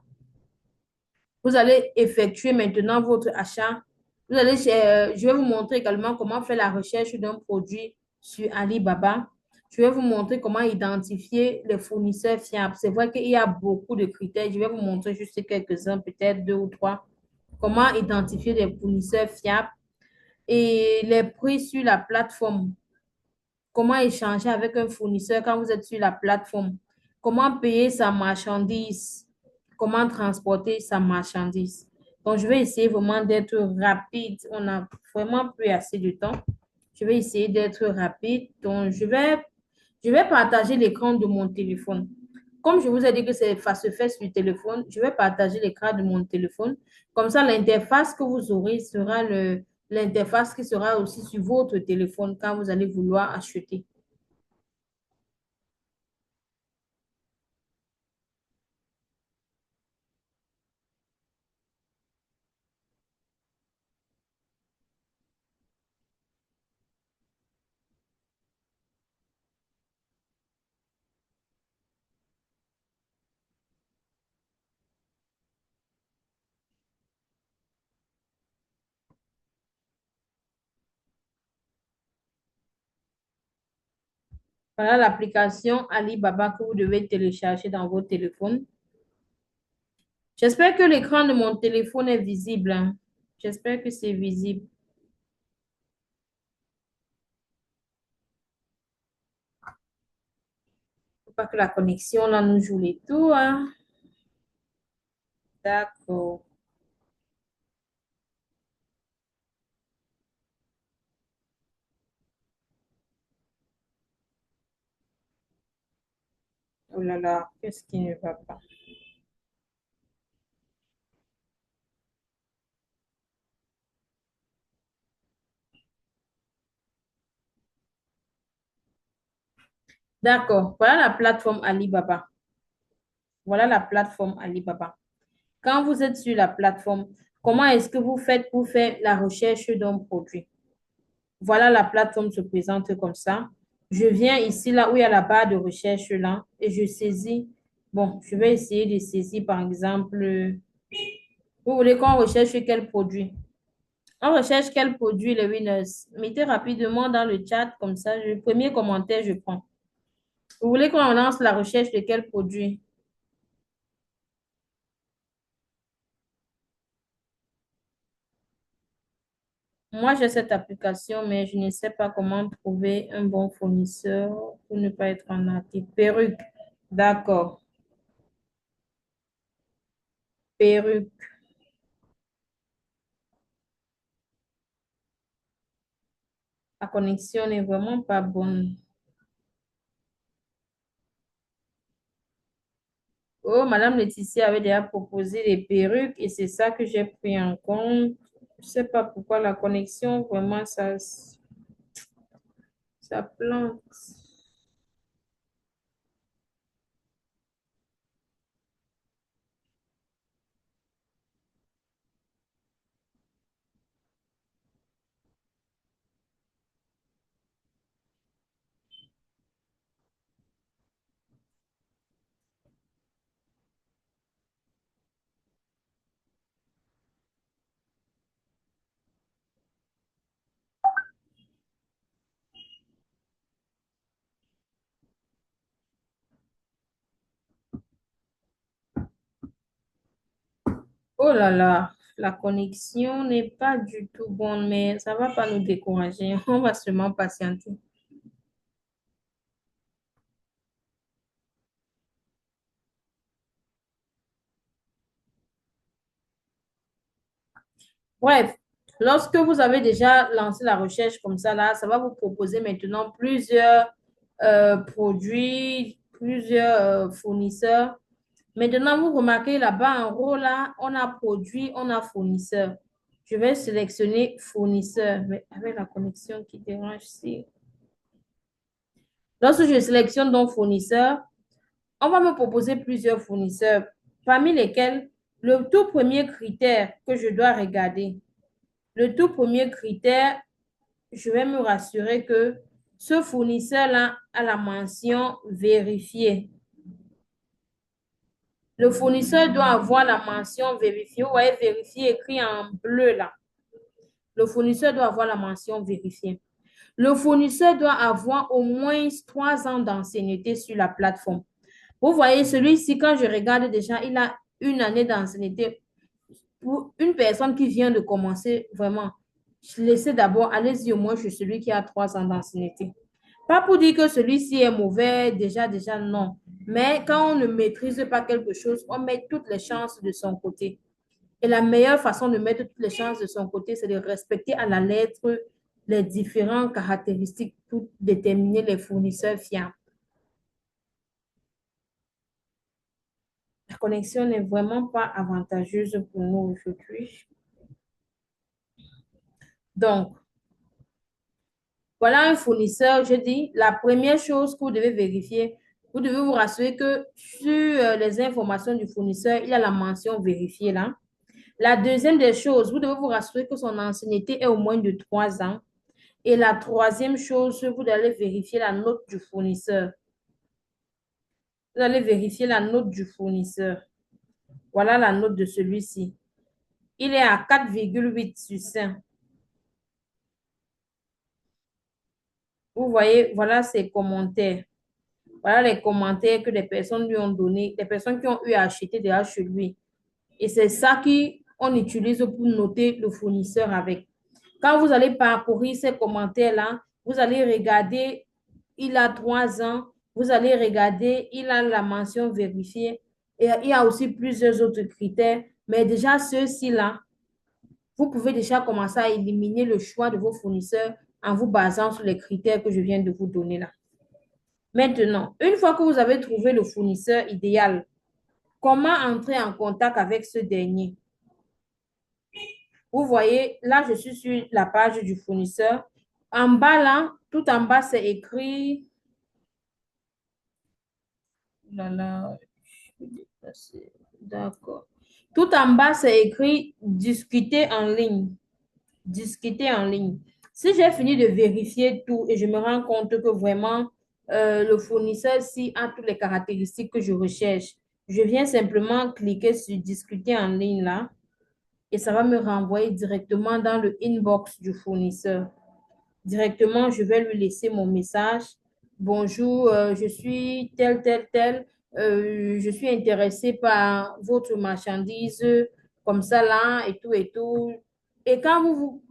Vous allez effectuer maintenant votre achat. Je vais vous montrer également comment faire la recherche d'un produit sur Alibaba. Je vais vous montrer comment identifier les fournisseurs fiables. C'est vrai qu'il y a beaucoup de critères. Je vais vous montrer juste quelques-uns, peut-être deux ou trois. Comment identifier les fournisseurs fiables et les prix sur la plateforme. Comment échanger avec un fournisseur quand vous êtes sur la plateforme. Comment payer sa marchandise. Comment transporter sa marchandise. Donc, je vais essayer vraiment d'être rapide. On n'a vraiment plus assez de temps. Je vais essayer d'être rapide. Donc, je vais partager l'écran de mon téléphone. Comme je vous ai dit que ça se fait sur le téléphone, je vais partager l'écran de mon téléphone. Comme ça, l'interface que vous aurez sera l'interface qui sera aussi sur votre téléphone quand vous allez vouloir acheter. Voilà l'application Alibaba que vous devez télécharger dans votre téléphone. J'espère que l'écran de mon téléphone est visible, hein. J'espère que c'est visible. Faut pas que la connexion là nous joue les tours, hein. D'accord. Oh là là, qu'est-ce qui ne va pas? D'accord, voilà la plateforme Alibaba. Voilà la plateforme Alibaba. Quand vous êtes sur la plateforme, comment est-ce que vous faites pour faire la recherche d'un produit? Voilà, la plateforme se présente comme ça. Je viens ici, là où il y a la barre de recherche, là, et je saisis. Bon, je vais essayer de saisir, par exemple, vous voulez qu'on recherche quel produit? On recherche quel produit, les winners? Mettez rapidement dans le chat, comme ça, le premier commentaire, je prends. Vous voulez qu'on lance la recherche de quel produit? Moi, j'ai cette application, mais je ne sais pas comment trouver un bon fournisseur pour ne pas être en article. Perruque. D'accord. Perruque. La connexion n'est vraiment pas bonne. Oh, Madame Laetitia avait déjà proposé des perruques et c'est ça que j'ai pris en compte. Je sais pas pourquoi la connexion, vraiment, ça plante. Oh là là, la connexion n'est pas du tout bonne, mais ça va pas nous décourager. On va seulement patienter. Bref, lorsque vous avez déjà lancé la recherche comme ça, là, ça va vous proposer maintenant plusieurs produits, plusieurs fournisseurs. Maintenant, vous remarquez là-bas en haut, là, on a produit, on a fournisseur. Je vais sélectionner fournisseur, mais avec la connexion qui dérange ici. Lorsque je sélectionne donc fournisseur, on va me proposer plusieurs fournisseurs, parmi lesquels le tout premier critère que je dois regarder, le tout premier critère, je vais me rassurer que ce fournisseur-là a la mention vérifiée. Le fournisseur doit avoir la mention vérifiée. Vous voyez, vérifié écrit en bleu là. Le fournisseur doit avoir la mention vérifiée. Le fournisseur doit avoir au moins 3 ans d'ancienneté sur la plateforme. Vous voyez, celui-ci, quand je regarde déjà, il a une année d'ancienneté. Pour une personne qui vient de commencer, vraiment, je laissais d'abord, allez-y au moins chez celui qui a 3 ans d'ancienneté. Pas pour dire que celui-ci est mauvais, déjà, non. Mais quand on ne maîtrise pas quelque chose, on met toutes les chances de son côté. Et la meilleure façon de mettre toutes les chances de son côté, c'est de respecter à la lettre les différentes caractéristiques pour déterminer les fournisseurs fiables. La connexion n'est vraiment pas avantageuse pour nous aujourd'hui. Donc, voilà un fournisseur, je dis, la première chose que vous devez vérifier, vous devez vous rassurer que sur les informations du fournisseur, il y a la mention vérifiée là. La deuxième des choses, vous devez vous rassurer que son ancienneté est au moins de 3 ans. Et la troisième chose, vous allez vérifier la note du fournisseur. Vous allez vérifier la note du fournisseur. Voilà la note de celui-ci. Il est à 4,8 sur 5. Vous voyez, voilà ses commentaires. Voilà les commentaires que les personnes lui ont donnés, les personnes qui ont eu à acheter déjà chez lui. Et c'est ça qu'on utilise pour noter le fournisseur avec. Quand vous allez parcourir ces commentaires-là, vous allez regarder, il a 3 ans, vous allez regarder, il a la mention vérifiée. Et il y a aussi plusieurs autres critères. Mais déjà, ceux-ci-là, vous pouvez déjà commencer à éliminer le choix de vos fournisseurs en vous basant sur les critères que je viens de vous donner là. Maintenant, une fois que vous avez trouvé le fournisseur idéal, comment entrer en contact avec ce dernier? Vous voyez, là, je suis sur la page du fournisseur. En bas, là, tout en bas, c'est écrit. Là, là, je vais déplacer. D'accord. Tout en bas, c'est écrit discuter en ligne. Discuter en ligne. Si j'ai fini de vérifier tout et je me rends compte que vraiment le fournisseur-ci a toutes les caractéristiques que je recherche, je viens simplement cliquer sur discuter en ligne là et ça va me renvoyer directement dans le inbox du fournisseur. Directement, je vais lui laisser mon message. Bonjour, je suis tel, tel, tel. Je suis intéressé par votre marchandise comme ça là et tout et tout. Et quand vous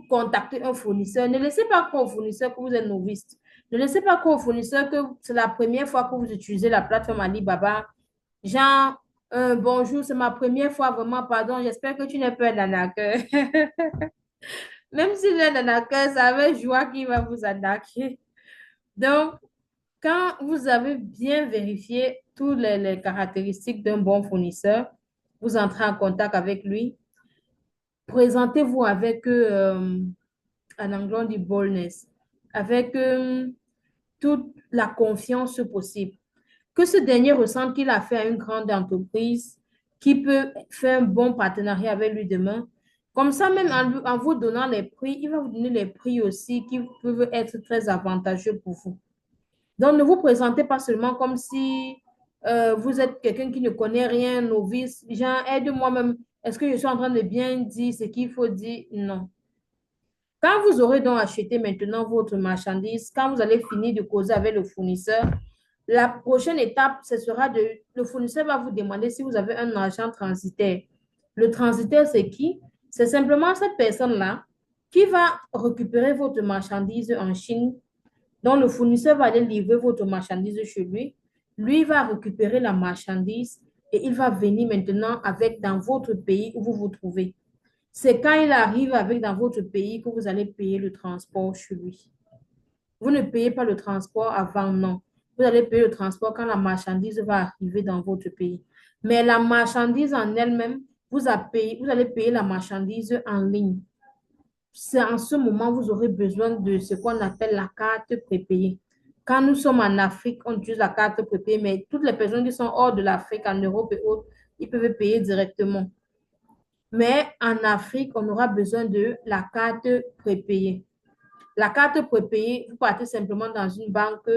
contactez un fournisseur, ne laissez pas croire au fournisseur que vous êtes novice. Ne laissez pas croire au fournisseur que c'est la première fois que vous utilisez la plateforme Alibaba. Genre, bonjour, c'est ma première fois, vraiment, pardon, j'espère que tu n'es pas un arnaqueur. Même si est un arnaqueur, c'est avec joie qu'il va vous arnaquer. Donc, quand vous avez bien vérifié toutes les caractéristiques d'un bon fournisseur, vous entrez en contact avec lui, présentez-vous avec en anglais on dit boldness, avec toute la confiance possible. Que ce dernier ressente qu'il a fait à une grande entreprise qui peut faire un bon partenariat avec lui demain. Comme ça, même en vous donnant les prix, il va vous donner les prix aussi qui peuvent être très avantageux pour vous. Donc, ne vous présentez pas seulement comme si vous êtes quelqu'un qui ne connaît rien, novice, genre, aide-moi même, est-ce que je suis en train de bien dire ce qu'il faut dire? Non. Quand vous aurez donc acheté maintenant votre marchandise, quand vous allez finir de causer avec le fournisseur, la prochaine étape, ce sera le fournisseur va vous demander si vous avez un agent transitaire. Le transitaire, c'est qui? C'est simplement cette personne-là qui va récupérer votre marchandise en Chine, dont le fournisseur va aller livrer votre marchandise chez lui. Lui va récupérer la marchandise et il va venir maintenant avec dans votre pays où vous vous trouvez. C'est quand il arrive avec dans votre pays que vous allez payer le transport chez lui. Vous ne payez pas le transport avant, non. Vous allez payer le transport quand la marchandise va arriver dans votre pays. Mais la marchandise en elle-même, vous allez payer la marchandise en ligne. C'est en ce moment vous aurez besoin de ce qu'on appelle la carte prépayée. Quand nous sommes en Afrique, on utilise la carte prépayée, mais toutes les personnes qui sont hors de l'Afrique, en Europe et autres, ils peuvent payer directement. Mais en Afrique, on aura besoin de la carte prépayée. La carte prépayée, vous partez simplement dans une banque.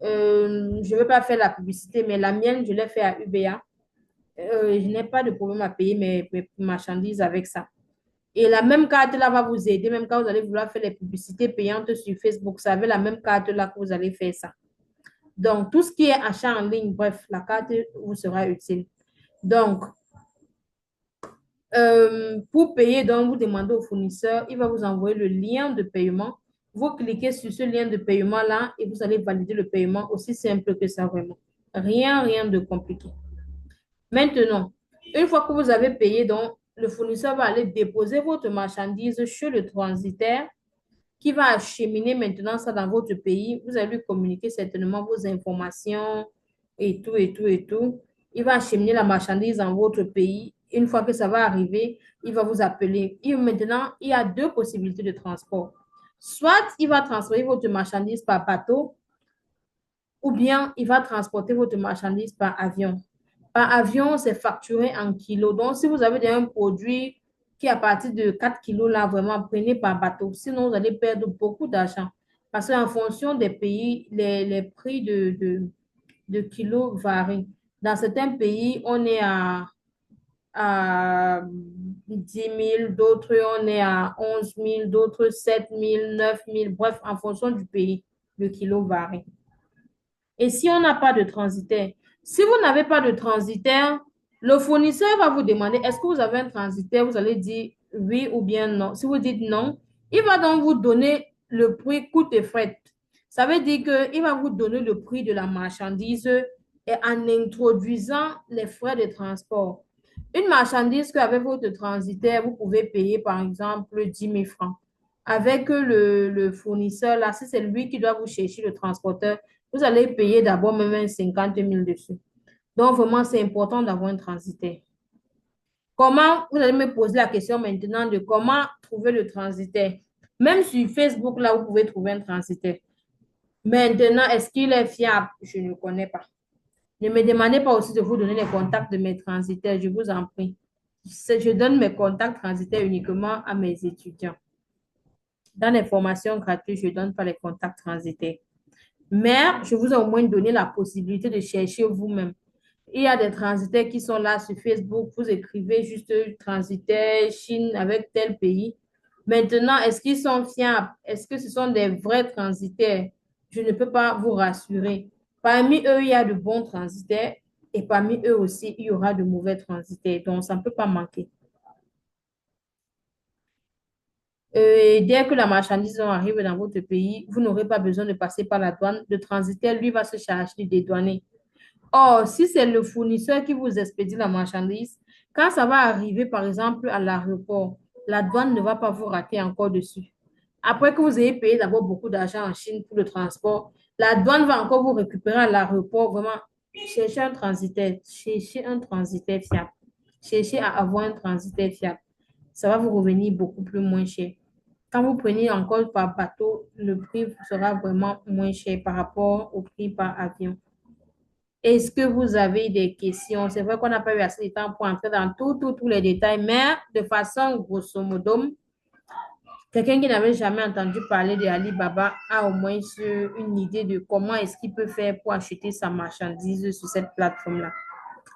Je ne veux pas faire la publicité, mais la mienne, je l'ai fait à UBA. Je n'ai pas de problème à payer mes marchandises avec ça. Et la même carte-là va vous aider, même quand vous allez vouloir faire les publicités payantes sur Facebook, c'est avec la même carte-là que vous allez faire ça. Donc, tout ce qui est achat en ligne, bref, la carte vous sera utile. Donc, pour payer, donc, vous demandez au fournisseur, il va vous envoyer le lien de paiement. Vous cliquez sur ce lien de paiement-là et vous allez valider le paiement aussi simple que ça, vraiment. Rien de compliqué. Maintenant, une fois que vous avez payé, donc, le fournisseur va aller déposer votre marchandise chez le transitaire qui va acheminer maintenant ça dans votre pays. Vous allez lui communiquer certainement vos informations et tout, et tout, et tout. Il va acheminer la marchandise dans votre pays. Une fois que ça va arriver, il va vous appeler. Et maintenant, il y a deux possibilités de transport. Soit il va transporter votre marchandise par bateau, ou bien il va transporter votre marchandise par avion. Par avion, c'est facturé en kilos. Donc, si vous avez un produit qui est à partir de 4 kilos, là, vraiment, prenez par bateau. Sinon, vous allez perdre beaucoup d'argent. Parce qu'en fonction des pays, les prix de kilos varient. Dans certains pays, on est à 10 000, d'autres, on est à 11 000, d'autres 7 000, 9 000. Bref, en fonction du pays, le kilo varie. Et si on n'a pas de transitaire, si vous n'avez pas de transitaire, le fournisseur va vous demander, est-ce que vous avez un transitaire? Vous allez dire oui ou bien non. Si vous dites non, il va donc vous donner le prix coût et fret. Ça veut dire qu'il va vous donner le prix de la marchandise et en introduisant les frais de transport. Une marchandise qu'avec votre transitaire, vous pouvez payer par exemple 10 000 francs. avec le fournisseur, là, si c'est lui qui doit vous chercher le transporteur, vous allez payer d'abord même 50 000 dessus. Donc, vraiment, c'est important d'avoir un transitaire. Comment, vous allez me poser la question maintenant de comment trouver le transitaire. Même sur Facebook, là, vous pouvez trouver un transitaire. Maintenant, est-ce qu'il est fiable? Je ne connais pas. Ne me demandez pas aussi de vous donner les contacts de mes transitaires, je vous en prie. Je donne mes contacts transitaires uniquement à mes étudiants. Dans les formations gratuites, je ne donne pas les contacts transitaires. Mais je vous ai au moins donné la possibilité de chercher vous-même. Il y a des transitaires qui sont là sur Facebook. Vous écrivez juste transitaire Chine avec tel pays. Maintenant, est-ce qu'ils sont fiables? Est-ce que ce sont des vrais transitaires? Je ne peux pas vous rassurer. Parmi eux, il y a de bons transitaires et parmi eux aussi, il y aura de mauvais transitaires. Donc, ça ne peut pas manquer. Et dès que la marchandise arrive dans votre pays, vous n'aurez pas besoin de passer par la douane. Le transitaire, lui, va se charger de dédouaner. Or, si c'est le fournisseur qui vous expédie la marchandise, quand ça va arriver, par exemple, à l'aéroport, la douane ne va pas vous rater encore dessus. Après que vous ayez payé d'abord beaucoup d'argent en Chine pour le transport, la douane va encore vous récupérer à l'aéroport. Vraiment, cherchez un transitaire fiable. Cherchez à avoir un transitaire fiable. Ça va vous revenir beaucoup plus moins cher. Quand vous prenez encore par bateau, le prix sera vraiment moins cher par rapport au prix par avion. Est-ce que vous avez des questions? C'est vrai qu'on n'a pas eu assez de temps pour entrer dans tous les détails, mais de façon grosso modo, quelqu'un qui n'avait jamais entendu parler de Alibaba a au moins une idée de comment est-ce qu'il peut faire pour acheter sa marchandise sur cette plateforme-là.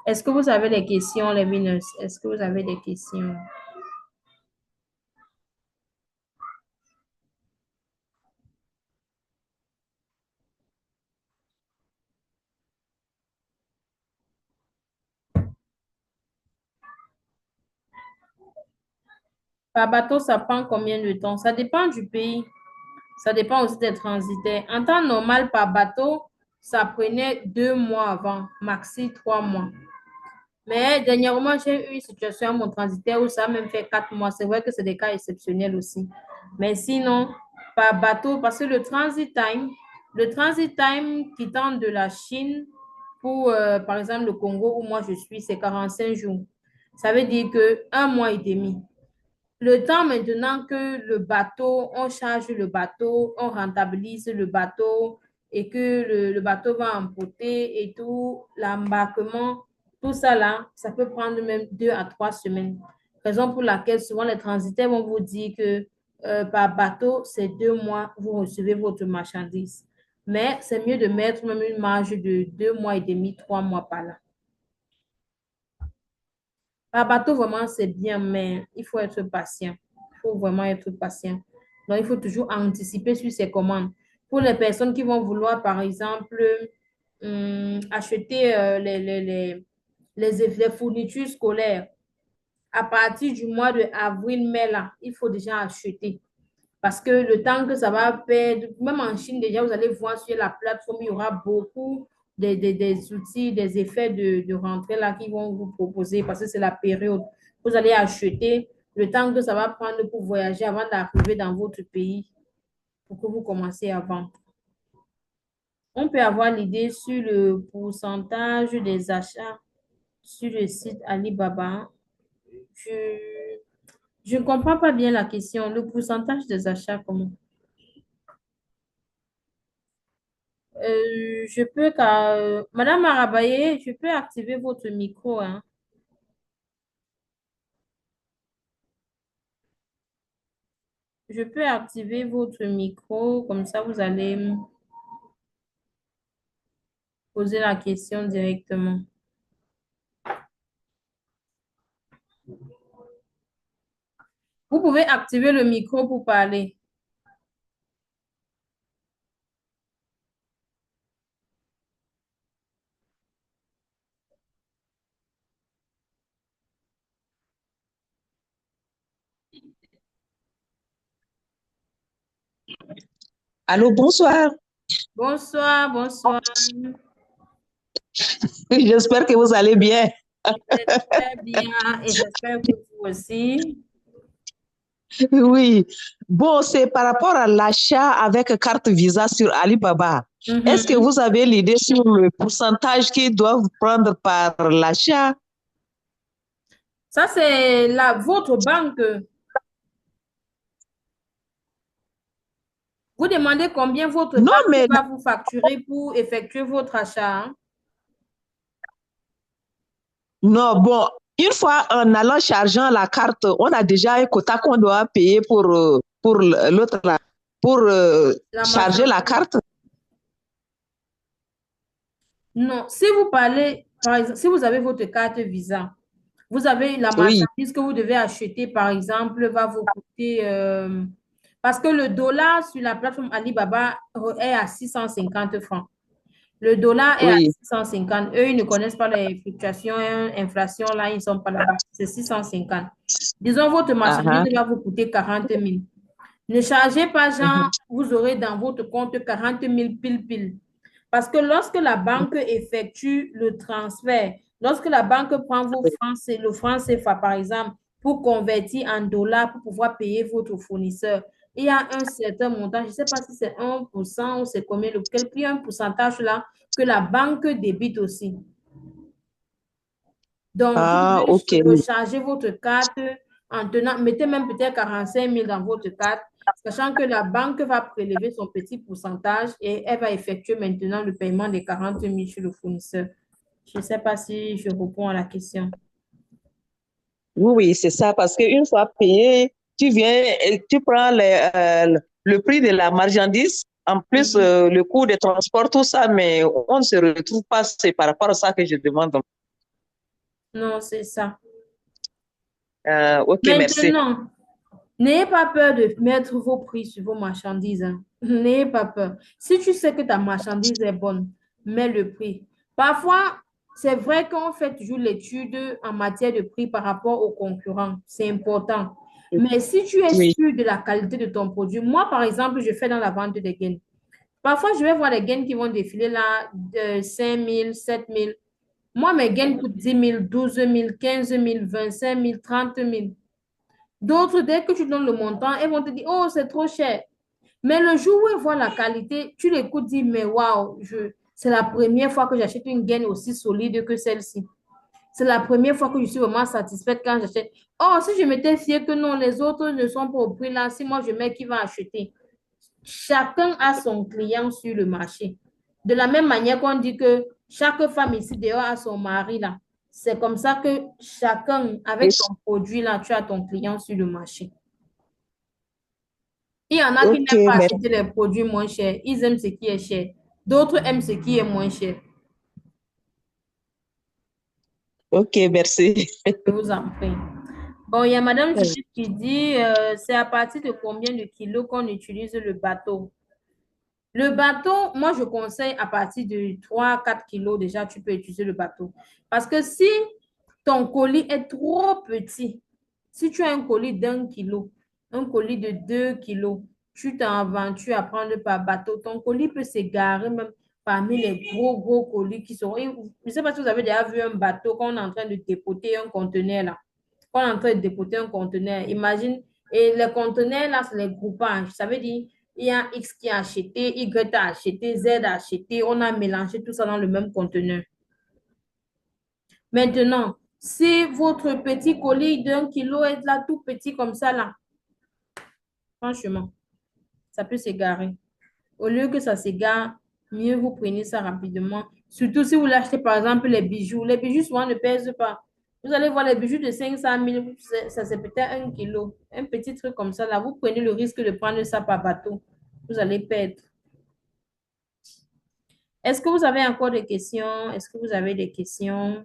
Est-ce que vous avez des questions, les winners? Est-ce que vous avez des questions? Par bateau, ça prend combien de temps? Ça dépend du pays. Ça dépend aussi des transitaires. En temps normal, par bateau, ça prenait 2 mois avant, maxi 3 mois. Mais dernièrement, j'ai eu une situation à mon transitaire où ça a même fait 4 mois. C'est vrai que c'est des cas exceptionnels aussi. Mais sinon, par bateau, parce que le transit time quittant de la Chine pour, par exemple, le Congo où moi je suis, c'est 45 jours. Ça veut dire que 1 mois et demi. Le temps maintenant que le bateau, on charge le bateau, on rentabilise le bateau et que le bateau va emporter et tout, l'embarquement, tout ça là, ça peut prendre même 2 à 3 semaines. Raison pour laquelle souvent les transitaires vont vous dire que par bateau, c'est 2 mois, vous recevez votre marchandise. Mais c'est mieux de mettre même une marge de 2 mois et demi, 3 mois par là. Par bateau, vraiment, c'est bien, mais il faut être patient. Il faut vraiment être patient. Donc, il faut toujours anticiper sur ses commandes. Pour les personnes qui vont vouloir, par exemple, acheter les fournitures scolaires, à partir du mois de avril-mai, là, il faut déjà acheter. Parce que le temps que ça va perdre, même en Chine, déjà, vous allez voir sur la plateforme, il y aura beaucoup des outils, des effets de rentrée là qui vont vous proposer parce que c'est la période. Vous allez acheter le temps que ça va prendre pour voyager avant d'arriver dans votre pays pour que vous commenciez à vendre. On peut avoir l'idée sur le pourcentage des achats sur le site Alibaba. Je, je ne comprends pas bien la question. Le pourcentage des achats, comment? Madame Arabaye, je peux activer votre micro, hein? Je peux activer votre micro, comme ça vous allez me poser la question directement. Vous pouvez activer le micro pour parler. Allô, bonsoir. Bonsoir, bonsoir. J'espère que vous allez bien. Je vais très bien et j'espère que vous aussi. Oui. Bon, c'est par rapport à l'achat avec carte Visa sur Alibaba. Est-ce que Mhm. vous avez l'idée sur le pourcentage qu'ils doivent prendre par l'achat? Ça, c'est votre banque. Vous demandez combien votre Non, banque mais va vous facturer pour effectuer votre achat, hein? non, bon, une fois en allant chargeant la carte, on a déjà un quota qu'on doit payer pour l'autre, là, pour La charger la marchandise. carte. Non, si vous parlez, par exemple, si vous avez votre carte Visa, vous avez la Oui, marchandise que vous devez acheter, par exemple, va vous coûter, parce que le dollar sur la plateforme Alibaba est à 650 francs. Le dollar est à oui. 650. Eux, ils ne connaissent pas les fluctuations, inflation, là, ils ne sont pas là-bas. C'est 650. Disons, votre Ah, marchandise ah. va vous coûter 40 000. Ne chargez pas, Mhm. genre, vous aurez dans votre compte 40 000 pile pile. Parce que lorsque la banque effectue le transfert, lorsque la banque prend vos francs, c'est le franc CFA, par exemple, pour convertir en dollars pour pouvoir payer votre fournisseur, il y a un certain montant, je ne sais pas si c'est 1% ou c'est combien, lequel, puis un pourcentage là que la banque débite aussi. Donc, vous Ah, devez ok. recharger votre carte en tenant, mettez même peut-être 45 000 dans votre carte, sachant que la banque va prélever son petit pourcentage et elle va effectuer maintenant le paiement des 40 000 chez le fournisseur. Je ne sais pas si je réponds à la question. Oui, oui, c'est ça, parce qu'une fois payé, tu viens et tu prends le prix de la marchandise, en plus Mhm. le coût des transports, tout ça, mais on ne se retrouve pas. C'est par rapport à ça que je demande. Non, c'est ça. Ok, merci. Maintenant, n'ayez pas peur de mettre vos prix sur vos marchandises, hein. N'ayez pas peur. Si tu sais que ta marchandise est bonne, mets le prix. Parfois, c'est vrai qu'on fait toujours l'étude en matière de prix par rapport aux concurrents. C'est important. Mais si tu es Oui, sûr de la qualité de ton produit, moi, par exemple, je fais dans la vente des gaines. Parfois, je vais voir les gaines qui vont défiler là de 5 000, 7 000. Moi, mes gaines coûtent 10 000, 12 000, 15 000, 25 000, 30 000. D'autres, dès que tu donnes le montant, elles vont te dire, oh, c'est trop cher. Mais le jour où elles voient la qualité, tu l'écoutes, dis, mais waouh, c'est la première fois que j'achète une gaine aussi solide que celle-ci. C'est la première fois que je suis vraiment satisfaite quand j'achète. Oh, si je m'étais fiée que non, les autres ne sont pas au prix là, si moi je mets qui va acheter. Chacun a son client sur le marché. De la même manière qu'on dit que chaque femme ici dehors a son mari là. C'est comme ça que chacun, avec oui. ton produit là, tu as ton client sur le marché. Il y en a qui Ok, n'aiment pas merci. acheter les produits moins chers. Ils aiment ce qui est cher. D'autres aiment ce qui est moins cher. Ok, merci. Je vous en prie. Bon, il y a Madame Judith qui dit, c'est à partir de combien de kilos qu'on utilise le bateau? Le bateau, moi, je conseille à partir de 3 4 kilos, déjà, tu peux utiliser le bateau. Parce que si ton colis est trop petit, si tu as un colis d'1 kilo, un colis de 2 kilos, tu t'aventures à prendre par bateau, ton colis peut s'égarer même parmi les gros, gros colis qui sont. Je ne sais pas si vous avez déjà vu un bateau quand on est en train de dépoter un conteneur là. Quand on est en train de dépoter un conteneur, imagine, et les conteneurs là, c'est les groupages. Ça veut dire il y a X qui a acheté, Y a acheté, Z a acheté. On a mélangé tout ça dans le même conteneur. Maintenant, si votre petit colis d'1 kilo est là tout petit comme ça, là, franchement, ça peut s'égarer. Au lieu que ça s'égare, mieux vous prenez ça rapidement. Surtout si vous l'achetez, par exemple, les bijoux. Les bijoux, souvent, ne pèsent pas. Vous allez voir les bijoux de 500 000, ça c'est peut-être 1 kilo. Un petit truc comme ça, là, vous prenez le risque de prendre ça par bateau. Vous allez perdre. Est-ce que vous avez encore des questions? Est-ce que vous avez des questions?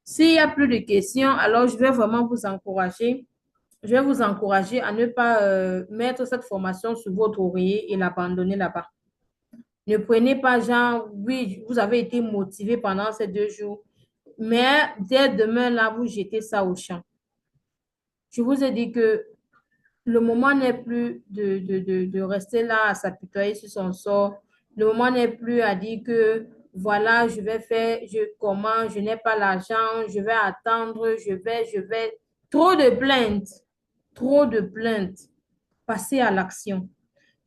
S'il n'y a plus de questions, alors je vais vraiment vous encourager. Je vais vous encourager à ne pas mettre cette formation sur votre oreiller et l'abandonner là-bas. Ne prenez pas genre, oui, vous avez été motivé pendant ces 2 jours, mais dès demain, là, vous jetez ça au champ. Je vous ai dit que Le moment n'est plus de rester là à s'apitoyer sur son sort. Le moment n'est plus à dire que voilà, je vais faire, je comment, je n'ai pas l'argent, je vais attendre, je vais. Trop de plaintes, trop de plaintes. Passez à l'action.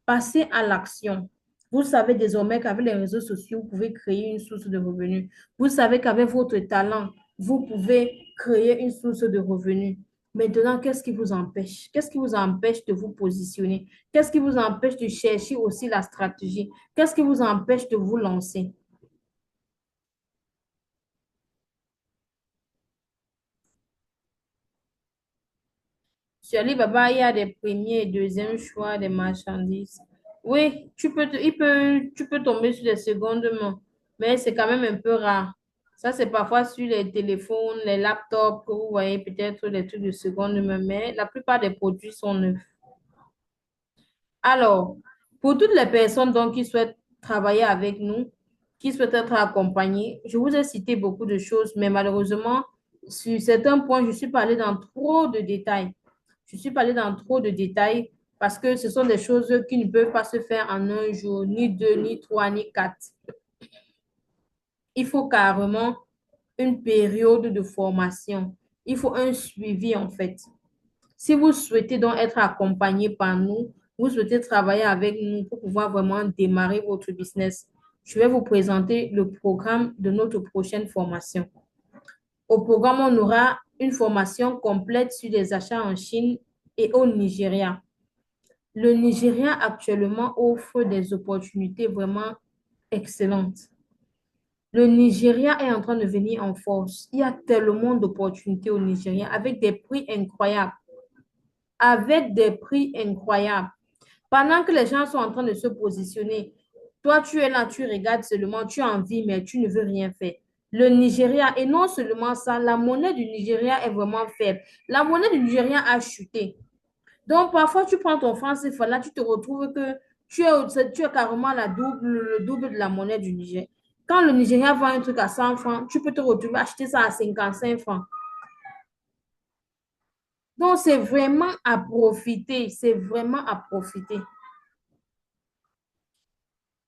Passez à l'action. Vous savez désormais qu'avec les réseaux sociaux, vous pouvez créer une source de revenus. Vous savez qu'avec votre talent, vous pouvez créer une source de revenus. Maintenant, qu'est-ce qui vous empêche? Qu'est-ce qui vous empêche de vous positionner? Qu'est-ce qui vous empêche de chercher aussi la stratégie? Qu'est-ce qui vous empêche de vous lancer? Sur Alibaba, il y a des premiers et deuxièmes choix des marchandises. Oui, tu peux tomber sur des secondes mains, mais c'est quand même un peu rare. Ça, c'est parfois sur les téléphones, les laptops que vous voyez peut-être des trucs de seconde main, mais la plupart des produits sont neufs. Alors, pour toutes les personnes donc qui souhaitent travailler avec nous, qui souhaitent être accompagnées, je vous ai cité beaucoup de choses, mais malheureusement, sur certains points, je suis pas allée dans trop de détails. Je suis pas allée dans trop de détails parce que ce sont des choses qui ne peuvent pas se faire en un jour, ni deux, ni trois, ni quatre. Il faut carrément une période de formation. Il faut un suivi en fait. Si vous souhaitez donc être accompagné par nous, vous souhaitez travailler avec nous pour pouvoir vraiment démarrer votre business, je vais vous présenter le programme de notre prochaine formation. Au programme, on aura une formation complète sur les achats en Chine et au Nigeria. Le Nigeria actuellement offre des opportunités vraiment excellentes. Le Nigeria est en train de venir en force. Il y a tellement d'opportunités au Nigeria avec des prix incroyables. Avec des prix incroyables. Pendant que les gens sont en train de se positionner, toi, tu es là, tu regardes seulement, tu as envie, mais tu ne veux rien faire. Le Nigeria, et non seulement ça, la monnaie du Nigeria est vraiment faible. La monnaie du Nigeria a chuté. Donc, parfois, tu prends ton franc CFA, là, tu te retrouves que tu es carrément le double de la monnaie du Niger. Quand le Nigeria vend un truc à 100 francs, tu peux te retrouver acheter ça à 55 francs. Donc, c'est vraiment à profiter. C'est vraiment à profiter.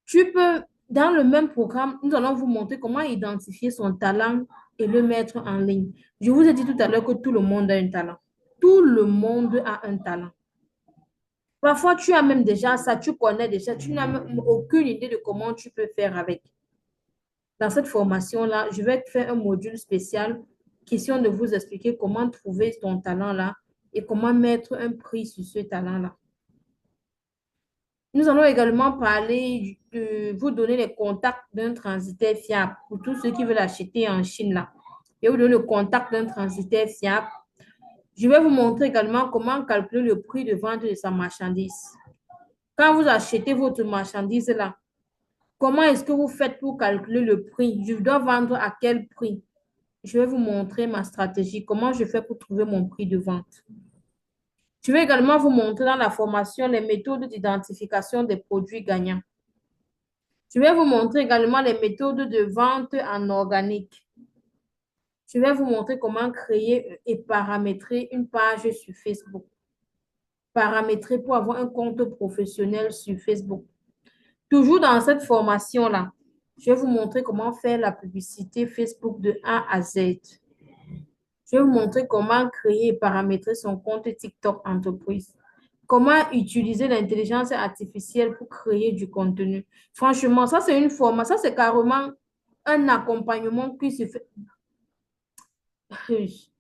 Tu peux, dans le même programme, nous allons vous montrer comment identifier son talent et le mettre en ligne. Je vous ai dit tout à l'heure que tout le monde a un talent. Tout le monde a un talent. Parfois, tu as même déjà ça, tu connais déjà, tu n'as même aucune idée de comment tu peux faire avec. Dans cette formation-là, je vais faire un module spécial, question de vous expliquer comment trouver ton talent-là et comment mettre un prix sur ce talent-là. Nous allons également parler de vous donner les contacts d'un transitaire fiable pour tous ceux qui veulent acheter en Chine là. Je vais vous donner le contact d'un transitaire fiable. Je vais vous montrer également comment calculer le prix de vente de sa marchandise. Quand vous achetez votre marchandise là, comment est-ce que vous faites pour calculer le prix? Je dois vendre à quel prix? Je vais vous montrer ma stratégie, comment je fais pour trouver mon prix de vente. Je vais également vous montrer dans la formation les méthodes d'identification des produits gagnants. Je vais vous montrer également les méthodes de vente en organique. Je vais vous montrer comment créer et paramétrer une page sur Facebook. Paramétrer pour avoir un compte professionnel sur Facebook. Toujours dans cette formation-là, je vais vous montrer comment faire la publicité Facebook de A à Z. Je vais vous montrer comment créer et paramétrer son compte TikTok entreprise. Comment utiliser l'intelligence artificielle pour créer du contenu. Franchement, ça c'est une formation, ça c'est carrément un accompagnement qui se fait.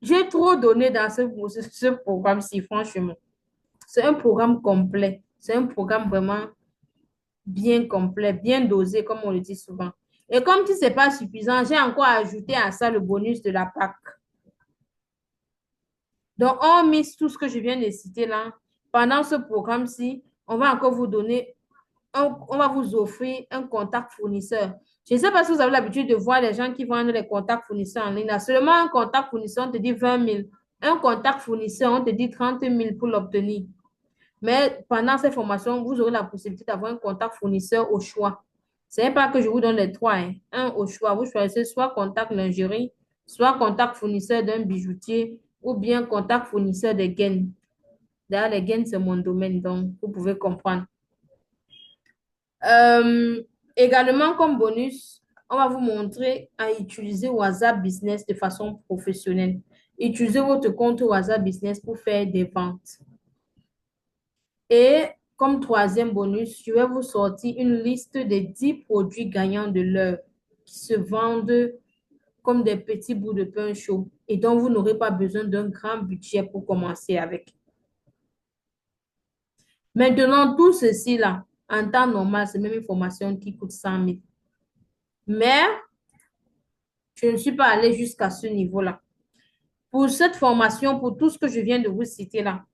J'ai trop donné dans ce programme-ci, franchement. C'est un programme complet. C'est un programme vraiment bien complet, bien dosé, comme on le dit souvent. Et comme si ce n'est pas suffisant, j'ai encore ajouté à ça le bonus de la PAC. Donc, on mise tout ce que je viens de citer là. Pendant ce programme-ci, on va encore vous donner, on va vous offrir un contact fournisseur. Je ne sais pas si vous avez l'habitude de voir les gens qui vendent les contacts fournisseurs en ligne. Là, seulement un contact fournisseur, on te dit 20 000. Un contact fournisseur, on te dit 30 000 pour l'obtenir. Mais pendant cette formation, vous aurez la possibilité d'avoir un contact fournisseur au choix. Ce n'est pas que je vous donne les trois, hein. Un au choix. Vous choisissez soit contact lingerie, soit contact fournisseur d'un bijoutier ou bien contact fournisseur des gaines. D'ailleurs, les gains, c'est mon domaine, donc vous pouvez comprendre. Euh, Également, comme bonus, on va vous montrer à utiliser WhatsApp Business de façon professionnelle. Utilisez votre compte WhatsApp Business pour faire des ventes. Et comme troisième bonus, je vais vous sortir une liste des 10 produits gagnants de l'heure qui se vendent comme des petits bouts de pain chaud et dont vous n'aurez pas besoin d'un grand budget pour commencer avec. Maintenant, tout ceci là, en temps normal, c'est même une formation qui coûte 100 000. Mais je ne suis pas allée jusqu'à ce niveau-là. Pour cette formation, pour tout ce que je viens de vous citer là,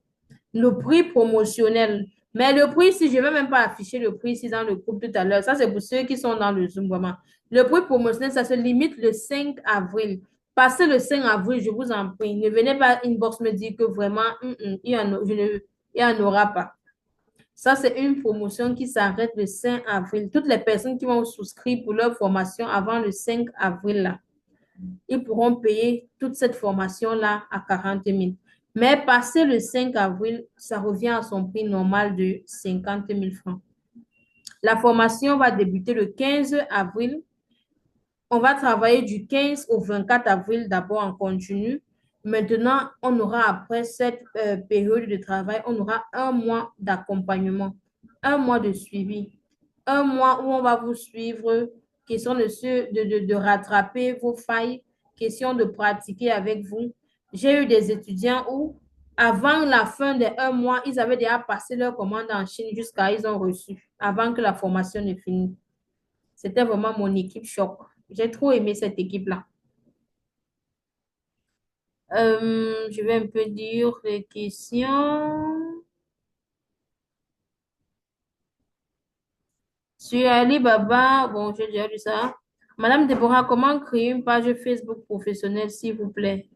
le prix promotionnel, mais le prix, si je ne vais même pas afficher le prix ici dans le groupe tout à l'heure, ça c'est pour ceux qui sont dans le Zoom vraiment. Le prix promotionnel, ça se limite le 5 avril. Passé le 5 avril, je vous en prie, ne venez pas inbox me dire que vraiment, il n'y en aura pas. Ça, c'est une promotion qui s'arrête le 5 avril. Toutes les personnes qui vont souscrire pour leur formation avant le 5 avril, là, ils pourront payer toute cette formation-là à 40 000. Mais passé le 5 avril, ça revient à son prix normal de 50 000 francs. La formation va débuter le 15 avril. On va travailler du 15 au 24 avril d'abord en continu. Maintenant, on aura après cette période de travail, on aura un mois d'accompagnement, un mois de suivi, un mois où on va vous suivre, question de rattraper vos failles, question de pratiquer avec vous. J'ai eu des étudiants où, avant la fin de un mois, ils avaient déjà passé leur commande en Chine jusqu'à ils ont reçu, avant que la formation ne finisse. C'était vraiment mon équipe choc. J'ai trop aimé cette équipe-là. Je vais un peu dire les questions. Sur Alibaba, bon, j'ai déjà lu ça. Madame Deborah, comment créer une page Facebook professionnelle, s'il vous plaît?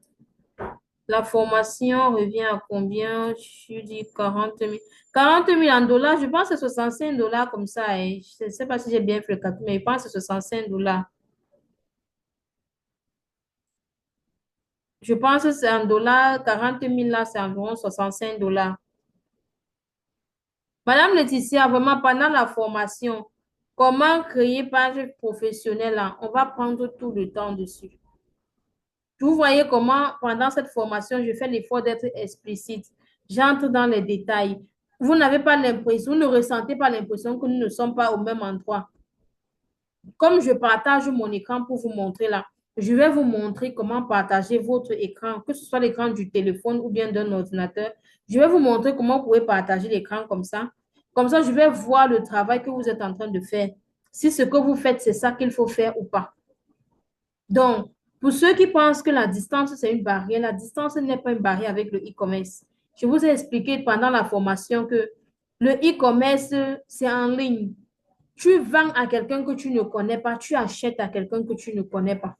La formation revient à combien? Je dis 40 000. 40 000 en dollars, je pense que c'est 65 dollars comme ça. Et je ne sais pas si j'ai bien fait le calcul, mais je pense que c'est 65 dollars. Je pense que c'est en dollars, 40 000 là, c'est environ 65 dollars. Madame Laetitia, vraiment pendant la formation, comment créer page professionnelle là? On va prendre tout le temps dessus. Vous voyez comment pendant cette formation, je fais l'effort d'être explicite. J'entre dans les détails. Vous n'avez pas l'impression, vous ne ressentez pas l'impression que nous ne sommes pas au même endroit. Comme je partage mon écran pour vous montrer là, je vais vous montrer comment partager votre écran, que ce soit l'écran du téléphone ou bien d'un ordinateur. Je vais vous montrer comment vous pouvez partager l'écran comme ça. Comme ça, je vais voir le travail que vous êtes en train de faire. Si ce que vous faites, c'est ça qu'il faut faire ou pas. Donc, pour ceux qui pensent que la distance, c'est une barrière, la distance n'est pas une barrière avec le e-commerce. Je vous ai expliqué pendant la formation que le e-commerce, c'est en ligne. Tu vends à quelqu'un que tu ne connais pas, tu achètes à quelqu'un que tu ne connais pas.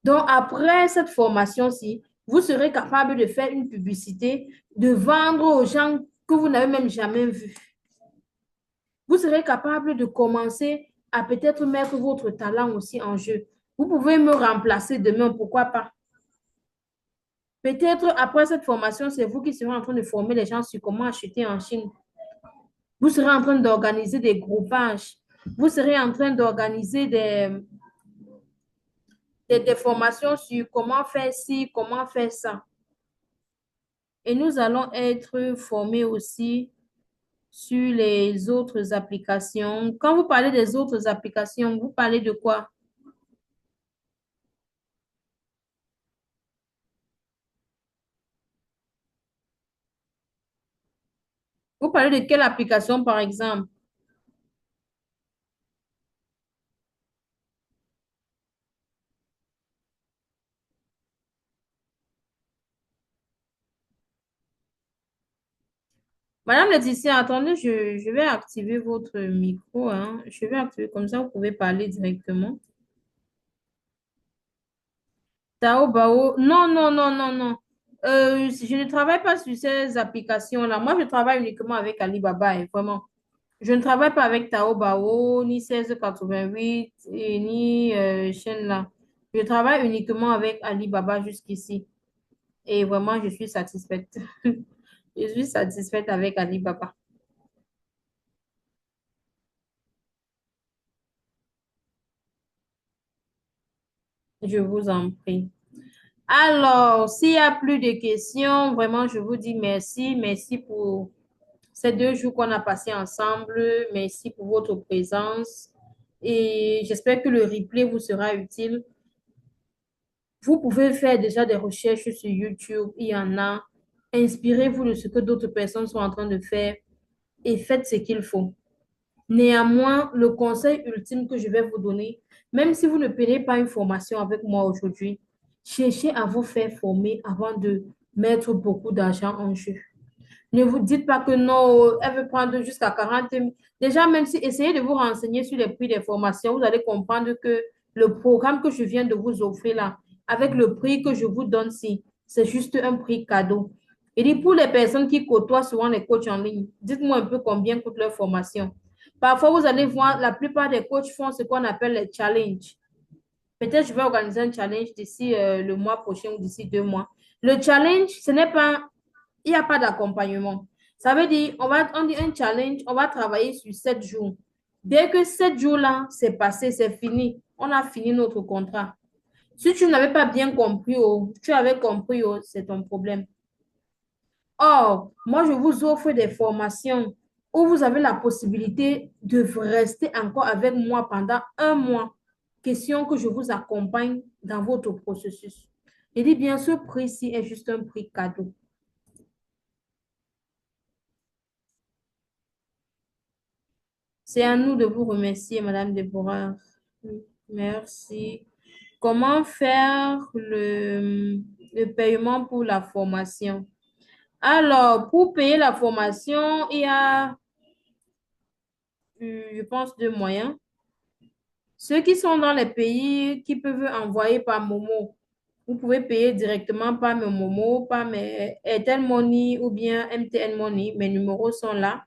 Donc, après cette formation-ci, vous serez capable de faire une publicité, de vendre aux gens que vous n'avez même jamais vus. Vous serez capable de commencer à peut-être mettre votre talent aussi en jeu. Vous pouvez me remplacer demain, pourquoi pas? Peut-être après cette formation, c'est vous qui serez en train de former les gens sur comment acheter en Chine. Vous serez en train d'organiser des groupages. Vous serez en train d'organiser des formations sur comment faire ci, comment faire ça. Et nous allons être formés aussi sur les autres applications. Quand vous parlez des autres applications, vous parlez de quoi? Vous parlez de quelle application, par exemple? Madame Laetitia, attendez, je vais activer votre micro, hein. Je vais activer comme ça, vous pouvez parler directement. Taobao, non, non, non, non, non. Je ne travaille pas sur ces applications-là. Moi, je travaille uniquement avec Alibaba, hein, vraiment. Je ne travaille pas avec Taobao, ni 1688, ni Shenla. Je travaille uniquement avec Alibaba jusqu'ici. Et vraiment, je suis satisfaite. Je suis satisfaite avec Alibaba. Je vous en prie. Alors, s'il n'y a plus de questions, vraiment, je vous dis merci. Merci pour ces 2 jours qu'on a passés ensemble. Merci pour votre présence. Et j'espère que le replay vous sera utile. Vous pouvez faire déjà des recherches sur YouTube. Il y en a. Inspirez-vous de ce que d'autres personnes sont en train de faire et faites ce qu'il faut. Néanmoins, le conseil ultime que je vais vous donner, même si vous ne payez pas une formation avec moi aujourd'hui, cherchez à vous faire former avant de mettre beaucoup d'argent en jeu. Ne vous dites pas que non, elle veut prendre jusqu'à 40 000. Déjà, même si essayez de vous renseigner sur les prix des formations, vous allez comprendre que le programme que je viens de vous offrir là, avec le prix que je vous donne ici, c'est juste un prix cadeau. Et dit pour les personnes qui côtoient souvent les coachs en ligne, dites-moi un peu combien coûte leur formation. Parfois, vous allez voir, la plupart des coachs font ce qu'on appelle les challenges. Peut-être je vais organiser un challenge d'ici le mois prochain ou d'ici 2 mois. Le challenge, ce n'est pas il n'y a pas d'accompagnement. Ça veut dire, on dit un challenge, on va travailler sur 7 jours. Dès que 7 jours-là, c'est passé, c'est fini, on a fini notre contrat. Si tu n'avais pas bien compris, tu avais compris, c'est ton problème. Or, moi, je vous offre des formations où vous avez la possibilité de rester encore avec moi pendant un mois. Question que je vous accompagne dans votre processus. Je dis bien, ce prix-ci est juste un prix cadeau. C'est à nous de vous remercier, Madame Deborah. Merci. Comment faire le paiement pour la formation? Alors, pour payer la formation, il y a, je pense, 2 moyens. Ceux qui sont dans les pays qui peuvent envoyer par Momo, vous pouvez payer directement par mes Momo, par mes Airtel Money ou bien MTN Money. Mes numéros sont là.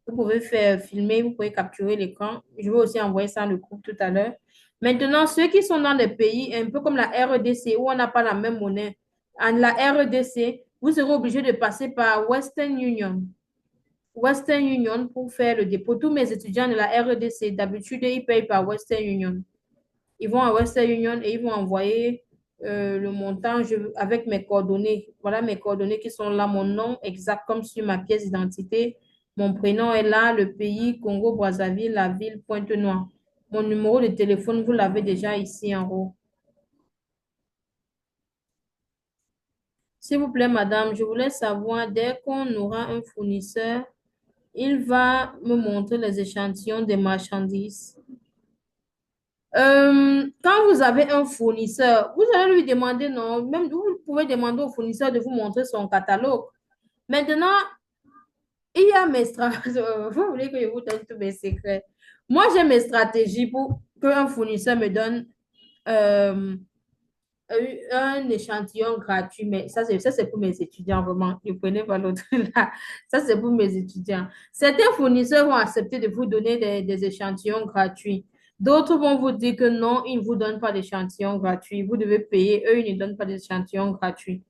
Vous pouvez faire filmer, vous pouvez capturer l'écran. Je vais aussi envoyer ça dans le groupe tout à l'heure. Maintenant, ceux qui sont dans des pays un peu comme la REDC où on n'a pas la même monnaie, en la REDC, vous serez obligé de passer par Western Union. Western Union pour faire le dépôt. Tous mes étudiants de la REDC, d'habitude, ils payent par Western Union. Ils vont à Western Union et ils vont envoyer le montant avec mes coordonnées. Voilà mes coordonnées qui sont là, mon nom exact comme sur ma pièce d'identité. Mon prénom est là, le pays, Congo-Brazzaville, la ville, Pointe-Noire. Mon numéro de téléphone, vous l'avez déjà ici en haut. S'il vous plaît, madame, je voulais savoir, dès qu'on aura un fournisseur, il va me montrer les échantillons des marchandises. Quand vous avez un fournisseur, vous allez lui demander, non, même vous pouvez demander au fournisseur de vous montrer son catalogue. Maintenant, il y a mes stratégies. Vous voulez que je vous donne tous mes secrets. Moi, j'ai mes stratégies pour qu'un fournisseur me donne euh, un échantillon gratuit. Mais ça, c'est pour mes étudiants, vraiment. Ne prenez pas l'autre là. Ça, c'est pour mes étudiants. Certains fournisseurs vont accepter de vous donner des échantillons gratuits. D'autres vont vous dire que non, ils ne vous donnent pas d'échantillons gratuits. Vous devez payer. Eux, ils ne donnent pas d'échantillons gratuits.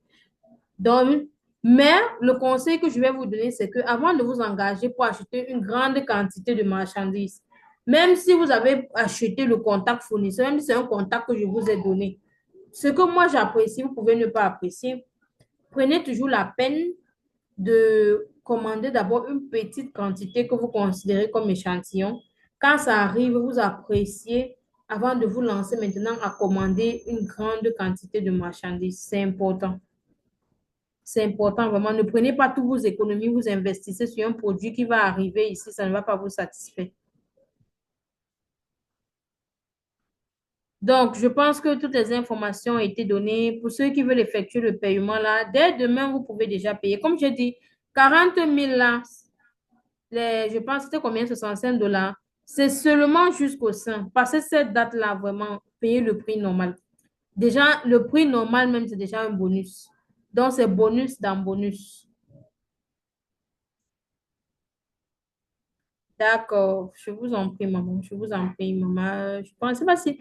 Donc, mais le conseil que je vais vous donner, c'est que avant de vous engager pour acheter une grande quantité de marchandises, même si vous avez acheté le contact fournisseur, même si c'est un contact que je vous ai donné, ce que moi j'apprécie, vous pouvez ne pas apprécier. Prenez toujours la peine de commander d'abord une petite quantité que vous considérez comme échantillon. Quand ça arrive, vous appréciez avant de vous lancer maintenant à commander une grande quantité de marchandises. C'est important. C'est important vraiment. Ne prenez pas toutes vos économies, vous investissez sur un produit qui va arriver ici, ça ne va pas vous satisfaire. Donc, je pense que toutes les informations ont été données. Pour ceux qui veulent effectuer le paiement là, dès demain, vous pouvez déjà payer. Comme je dis, 40 000 là, je pense que c'était combien? 65 $. C'est seulement jusqu'au 5. Passez cette date-là, vraiment, payez le prix normal. Déjà, le prix normal même, c'est déjà un bonus. Donc, c'est bonus dans bonus. D'accord, je vous en prie, maman. Je vous en prie, maman. Je ne pensais pas si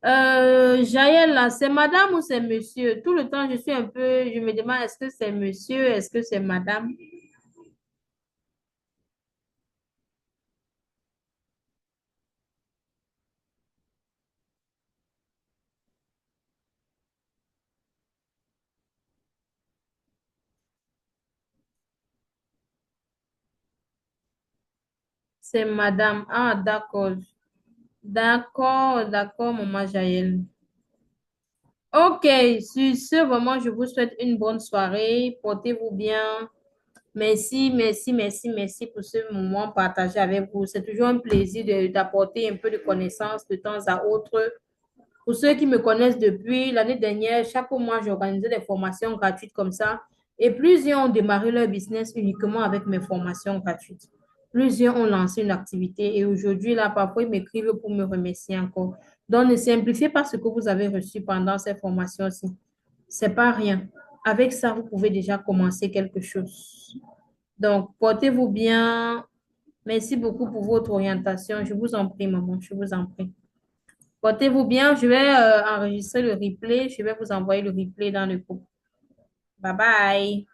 Jaël, là, c'est madame ou c'est monsieur? Tout le temps, je suis un peu, je me demande, est-ce que c'est monsieur, est-ce que c'est madame? C'est madame. Ah, d'accord. D'accord, d'accord, maman Jaël. Ok, sur ce, vraiment, je vous souhaite une bonne soirée. Portez-vous bien. Merci, merci, merci, merci pour ce moment partagé avec vous. C'est toujours un plaisir d'apporter un peu de connaissances de temps à autre. Pour ceux qui me connaissent depuis l'année dernière, chaque mois, j'organisais des formations gratuites comme ça. Et plusieurs ont démarré leur business uniquement avec mes formations gratuites. Plusieurs ont lancé une activité et aujourd'hui, là, parfois, ils m'écrivent pour me remercier encore. Donc, ne simplifiez pas ce que vous avez reçu pendant ces formations-ci. C'est pas rien. Avec ça, vous pouvez déjà commencer quelque chose. Donc, portez-vous bien. Merci beaucoup pour votre orientation. Je vous en prie, maman. Je vous en prie. Portez-vous bien. Je vais enregistrer le replay. Je vais vous envoyer le replay dans le groupe. Bye bye.